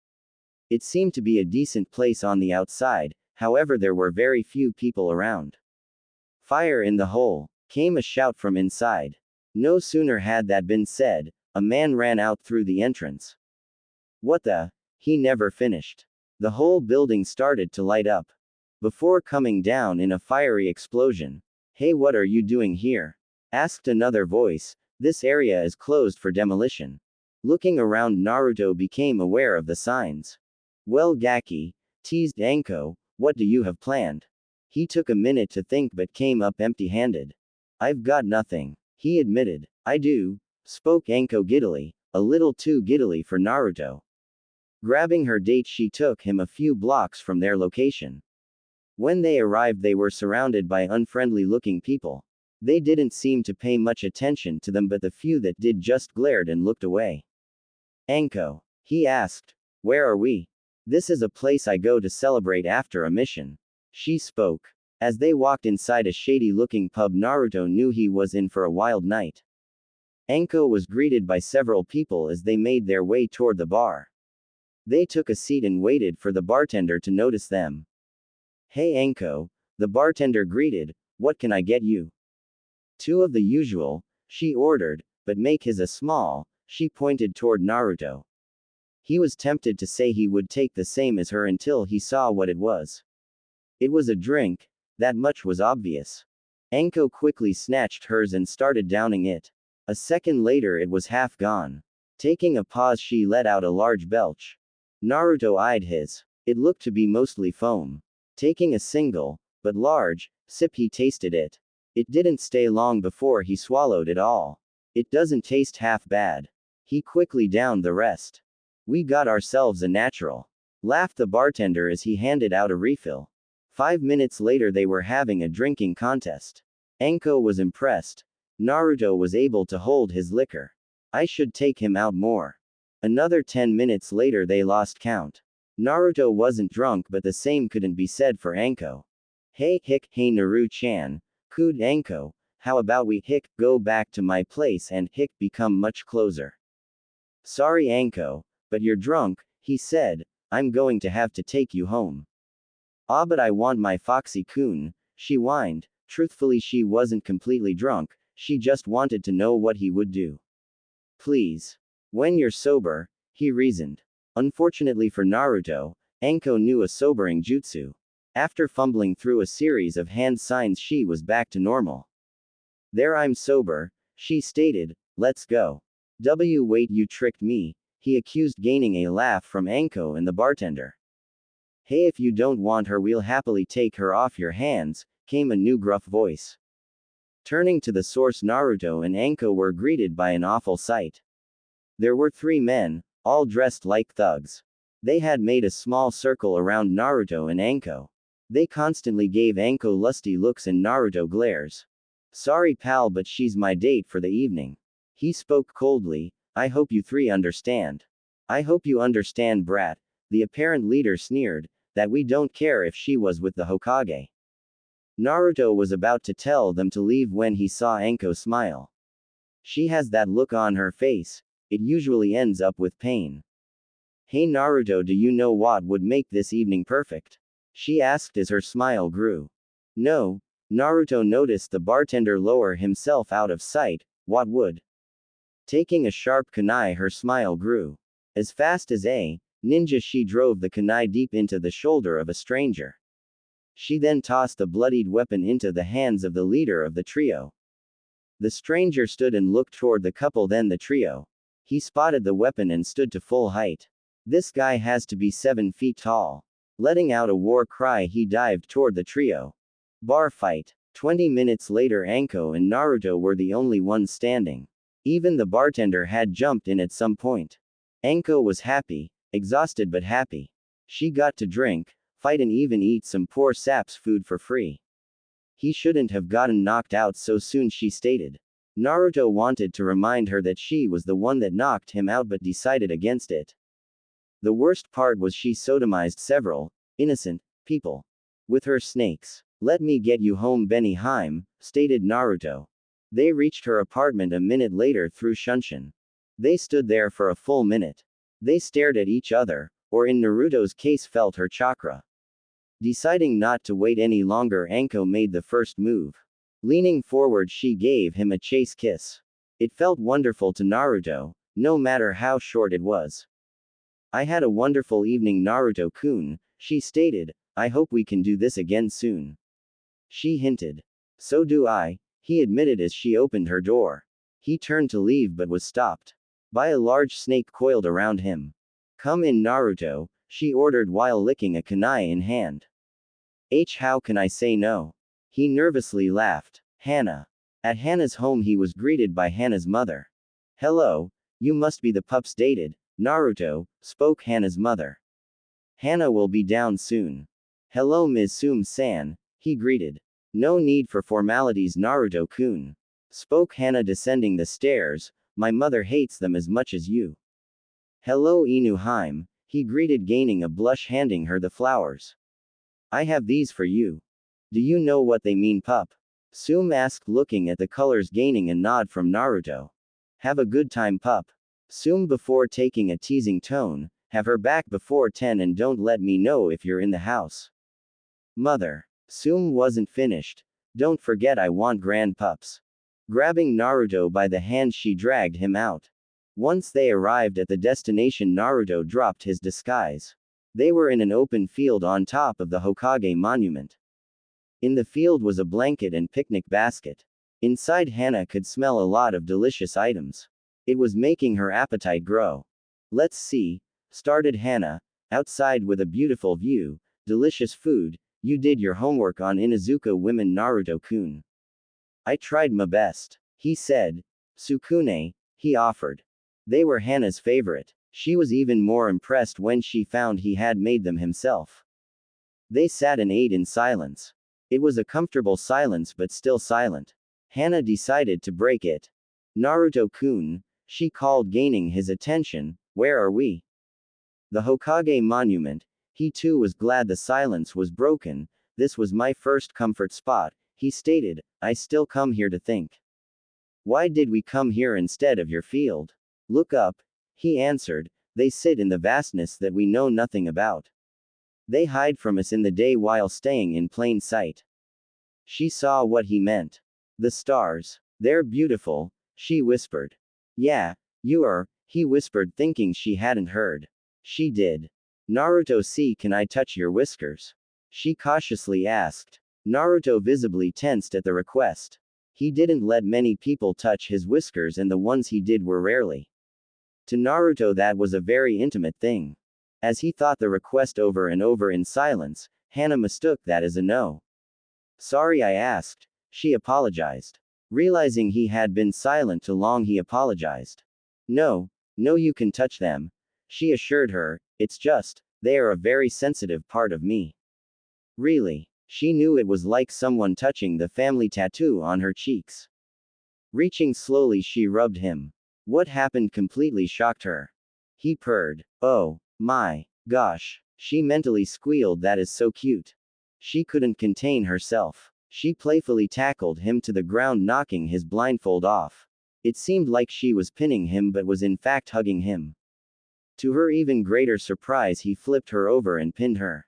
It seemed to be a decent place on the outside, however there were very few people around. Fire in the hole, came a shout from inside. No sooner had that been said, a man ran out through the entrance. What the? He never finished. The whole building started to light up, before coming down in a fiery explosion. Hey, what are you doing here? Asked another voice. This area is closed for demolition. Looking around, Naruto became aware of the signs. Well, Gaki, teased Anko, what do you have planned? He took a minute to think but came up empty-handed. I've got nothing, he admitted. I do, spoke Anko giddily, a little too giddily for Naruto. Grabbing her date, she took him a few blocks from their location. When they arrived, they were surrounded by unfriendly-looking people. They didn't seem to pay much attention to them, but the few that did just glared and looked away. Anko, he asked, where are we? This is a place I go to celebrate after a mission. She spoke. As they walked inside a shady-looking pub, Naruto knew he was in for a wild night. Anko was greeted by several people as they made their way toward the bar. They took a seat and waited for the bartender to notice them. Hey Anko, the bartender greeted, what can I get you? 2 of the usual, she ordered, but make his a small, she pointed toward Naruto. He was tempted to say he would take the same as her until he saw what it was. It was a drink, that much was obvious. Anko quickly snatched hers and started downing it. A second later it was half gone. Taking a pause, she let out a large belch. Naruto eyed his. It looked to be mostly foam. Taking a single, but large, sip, he tasted it. It didn't stay long before he swallowed it all. It doesn't taste half bad. He quickly downed the rest. We got ourselves a natural, laughed the bartender as he handed out a refill. 5 minutes later they were having a drinking contest. Anko was impressed. Naruto was able to hold his liquor. I should take him out more. Another 10 minutes later they lost count. Naruto wasn't drunk, but the same couldn't be said for Anko. Hey Naru-chan, cooed Anko, how about we go back to my place and become much closer. Sorry Anko, but you're drunk, he said, I'm going to have to take you home. Ah, but I want my Foxy-kun, she whined. Truthfully, she wasn't completely drunk, she just wanted to know what he would do. Please. When you're sober, he reasoned. Unfortunately for Naruto, Anko knew a sobering jutsu. After fumbling through a series of hand signs, she was back to normal. There, I'm sober, she stated, let's go. Wait, you tricked me, he accused, gaining a laugh from Anko and the bartender. Hey, if you don't want her, we'll happily take her off your hands, came a new gruff voice. Turning to the source, Naruto and Anko were greeted by an awful sight. There were 3 men, all dressed like thugs. They had made a small circle around Naruto and Anko. They constantly gave Anko lusty looks and Naruto glares. Sorry pal, but she's my date for the evening. He spoke coldly. I hope you 3 understand. I hope you understand, brat, the apparent leader sneered, that we don't care if she was with the Hokage. Naruto was about to tell them to leave when he saw Anko smile. She has that look on her face, it usually ends up with pain. Hey Naruto, do you know what would make this evening perfect? She asked as her smile grew. No. Naruto noticed the bartender lower himself out of sight. What would? Taking a sharp kunai, her smile grew. As fast as a ninja, she drove the kunai deep into the shoulder of a stranger. She then tossed the bloodied weapon into the hands of the leader of the trio. The stranger stood and looked toward the couple, then the trio. He spotted the weapon and stood to full height. This guy has to be 7 feet tall. Letting out a war cry, he dived toward the trio. Bar fight. 20 minutes later, Anko and Naruto were the only ones standing. Even the bartender had jumped in at some point. Anko was happy, exhausted but happy. She got to drink, fight, and even eat some poor sap's food for free. He shouldn't have gotten knocked out so soon, she stated. Naruto wanted to remind her that she was the one that knocked him out but decided against it. The worst part was she sodomized several innocent people with her snakes. Let me get you home, Benny Heim, stated Naruto. They reached her apartment a minute later through Shunshin. They stood there for a full minute. They stared at each other, or in Naruto's case felt her chakra. Deciding not to wait any longer, Anko made the first move. Leaning forward, she gave him a chase kiss. It felt wonderful to Naruto, no matter how short it was. I had a wonderful evening, Naruto-kun, she stated. I hope we can do this again soon. She hinted. So do I, he admitted as she opened her door. He turned to leave but was stopped by a large snake coiled around him. Come in, Naruto, she ordered while licking a kunai in hand. How can I say no? He nervously laughed. Hana. At Hana's home, he was greeted by Hana's mother. Hello, you must be the pups dated, Naruto, spoke Hana's mother. Hana will be down soon. Hello, Ms. Sum-san, he greeted. No need for formalities, Naruto-kun, spoke Hana, descending the stairs. My mother hates them as much as you. Hello, Inuheim, he greeted, gaining a blush, handing her the flowers. I have these for you. Do you know what they mean, pup? Sum asked, looking at the colors, gaining a nod from Naruto. Have a good time, pup. Sum, before taking a teasing tone, have her back before 10 and don't let me know if you're in the house. Mother. Sum wasn't finished. Don't forget, I want grand pups. Grabbing Naruto by the hand, she dragged him out. Once they arrived at the destination, Naruto dropped his disguise. They were in an open field on top of the Hokage monument. In the field was a blanket and picnic basket. Inside, Hana could smell a lot of delicious items. It was making her appetite grow. Let's see, started Hana. Outside with a beautiful view, delicious food. You did your homework on Inuzuka women, Naruto-kun. I tried my best, he said. Sukune, he offered. They were Hana's favorite. She was even more impressed when she found he had made them himself. They sat and ate in silence. It was a comfortable silence, but still silent. Hana decided to break it. Naruto-kun, she called, gaining his attention. Where are we? The Hokage monument. He too was glad the silence was broken. This was my first comfort spot, he stated. I still come here to think. Why did we come here instead of your field? Look up, he answered. They sit in the vastness that we know nothing about. They hide from us in the day while staying in plain sight. She saw what he meant. The stars. They're beautiful, she whispered. Yeah, you are, he whispered, thinking she hadn't heard. She did. Naruto, see, can I touch your whiskers? She cautiously asked. Naruto visibly tensed at the request. He didn't let many people touch his whiskers, and the ones he did were rarely. To Naruto, that was a very intimate thing. As he thought the request over and over in silence, Hana mistook that as a no. Sorry, I asked. She apologized. Realizing he had been silent too long, he apologized. No, no, you can touch them, she assured her. It's just, they are a very sensitive part of me. Really? She knew it was like someone touching the family tattoo on her cheeks. Reaching slowly, she rubbed him. What happened completely shocked her. He purred. Oh, my gosh. She mentally squealed, that is so cute. She couldn't contain herself. She playfully tackled him to the ground, knocking his blindfold off. It seemed like she was pinning him, but was in fact hugging him. To her even greater surprise, he flipped her over and pinned her.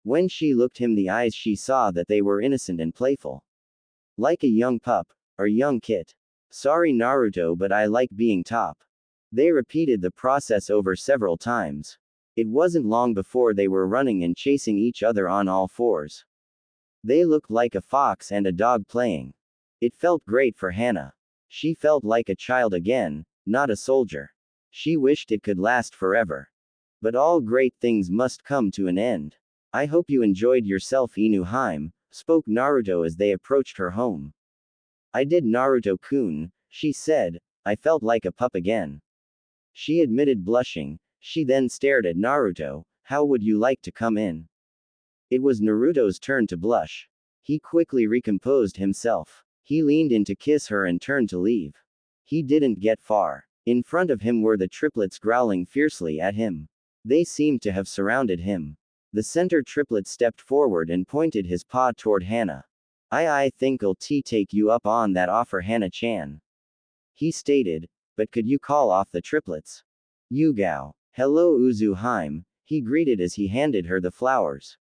When she looked him in the eyes, she saw that they were innocent and playful. Like a young pup, or young kit. Sorry Naruto, but I like being top. They repeated the process over several times. It wasn't long before they were running and chasing each other on all fours. They looked like a fox and a dog playing. It felt great for Hana. She felt like a child again, not a soldier. She wished it could last forever. But all great things must come to an end. I hope you enjoyed yourself, Inuheim, spoke Naruto as they approached her home. I did, Naruto-kun, she said. I felt like a pup again. She admitted, blushing. She then stared at Naruto. How would you like to come in? It was Naruto's turn to blush. He quickly recomposed himself. He leaned in to kiss her and turned to leave. He didn't get far. In front of him were the triplets growling fiercely at him. They seemed to have surrounded him. The center triplet stepped forward and pointed his paw toward Hana. I think I'll take you up on that offer, Hana-chan. He stated, but could you call off the triplets? Yugao. Hello Uzuheim, he greeted as he handed her the flowers.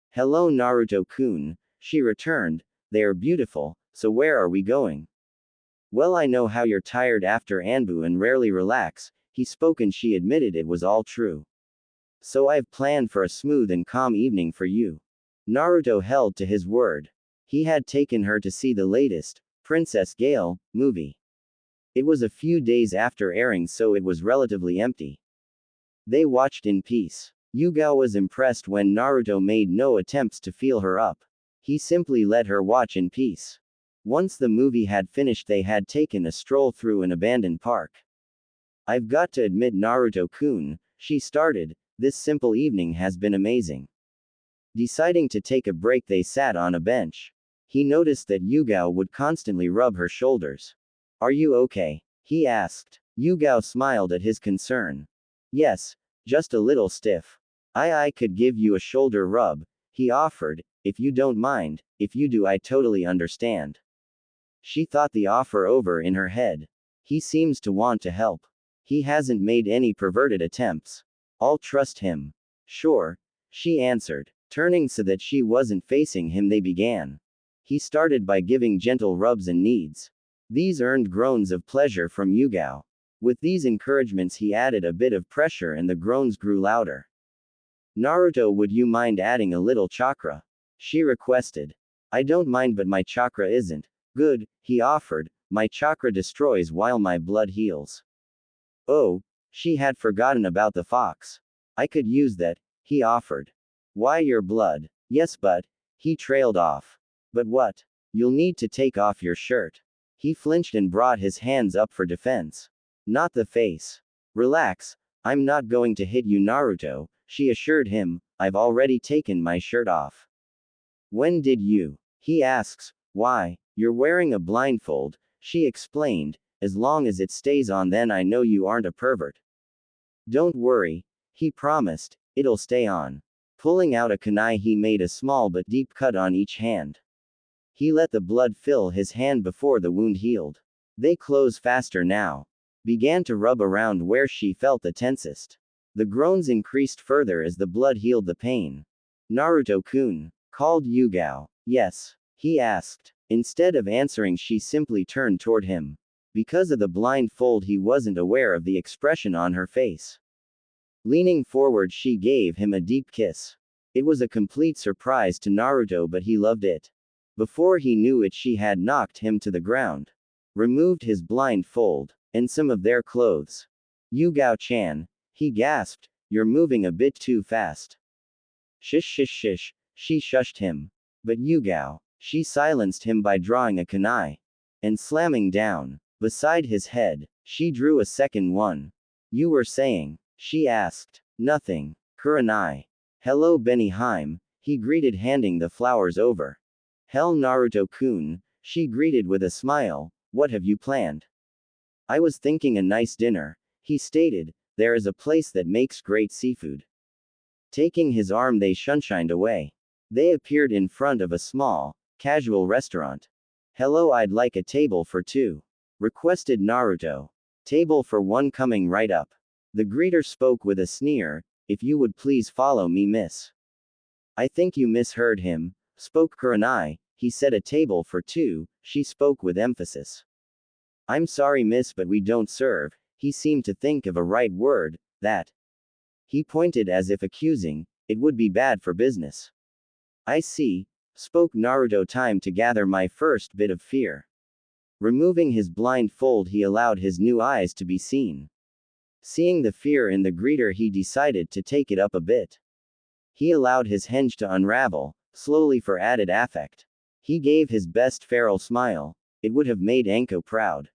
Hello Naruto-kun, she returned. They are beautiful, so where are we going? Well, I know how you're tired after Anbu and rarely relax, he spoke, and she admitted it was all true. So I've planned for a smooth and calm evening for you. Naruto held to his word. He had taken her to see the latest, Princess Gale, movie. It was a few days after airing, so it was relatively empty. They watched in peace. Yugao was impressed when Naruto made no attempts to feel her up. He simply let her watch in peace. Once the movie had finished, they had taken a stroll through an abandoned park. I've got to admit, Naruto-kun, she started, this simple evening has been amazing. Deciding to take a break, they sat on a bench. He noticed that Yugao would constantly rub her shoulders. Are you okay? He asked. Yugao smiled at his concern. Yes, just a little stiff. I could give you a shoulder rub, he offered, if you don't mind. If you do, I totally understand. She thought the offer over in her head. He seems to want to help. He hasn't made any perverted attempts. I'll trust him. Sure, she answered. Turning so that she wasn't facing him, they began. He started by giving gentle rubs and kneads. These earned groans of pleasure from Yugao. With these encouragements, he added a bit of pressure and the groans grew louder. Naruto, would you mind adding a little chakra? She requested. I don't mind, but my chakra isn't good, he offered. My chakra destroys while my blood heals. Oh, she had forgotten about the fox. I could use that, he offered. Why, your blood? Yes, but, he trailed off. But what? You'll need to take off your shirt. He flinched and brought his hands up for defense. Not the face. Relax, I'm not going to hit you, Naruto, she assured him. I've already taken my shirt off. When did you? He asks. Why, you're wearing a blindfold, she explained. As long as it stays on, then I know you aren't a pervert. Don't worry, he promised, it'll stay on. Pulling out a kunai, he made a small but deep cut on each hand. He let the blood fill his hand before the wound healed. They close faster now. Began to rub around where she felt the tensest. The groans increased further as the blood healed the pain. Naruto-kun, called Yugao. Yes, he asked. Instead of answering, she simply turned toward him. Because of the blindfold, he wasn't aware of the expression on her face. Leaning forward, she gave him a deep kiss. It was a complete surprise to Naruto, but he loved it. Before he knew it, she had knocked him to the ground, removed his blindfold, and some of their clothes. Yugao-chan, he gasped, you're moving a bit too fast. Shish shish shish, she shushed him. But Yugao, she silenced him by drawing a kunai and slamming down beside his head. She drew a second one. You were saying? She asked. Nothing. Kurenai. Hello Benihime, he greeted, handing the flowers over. Hell Naruto-kun, she greeted with a smile, what have you planned? I was thinking a nice dinner, he stated, there is a place that makes great seafood. Taking his arm, they shunshined away. They appeared in front of a small, casual restaurant. Hello, I'd like a table for two, requested Naruto. Table for one coming right up. The greeter spoke with a sneer, if you would please follow me, miss. I think you misheard him, spoke Kurenai. He said a table for two, she spoke with emphasis. I'm sorry, miss, but we don't serve. He seemed to think of a right word, that. He pointed as if accusing, it would be bad for business. I see, spoke Naruto. Time to gather my first bit of fear. Removing his blindfold, he allowed his new eyes to be seen. Seeing the fear in the greeter, he decided to take it up a bit. He allowed his henge to unravel, slowly for added affect. He gave his best feral smile. It would have made Anko proud.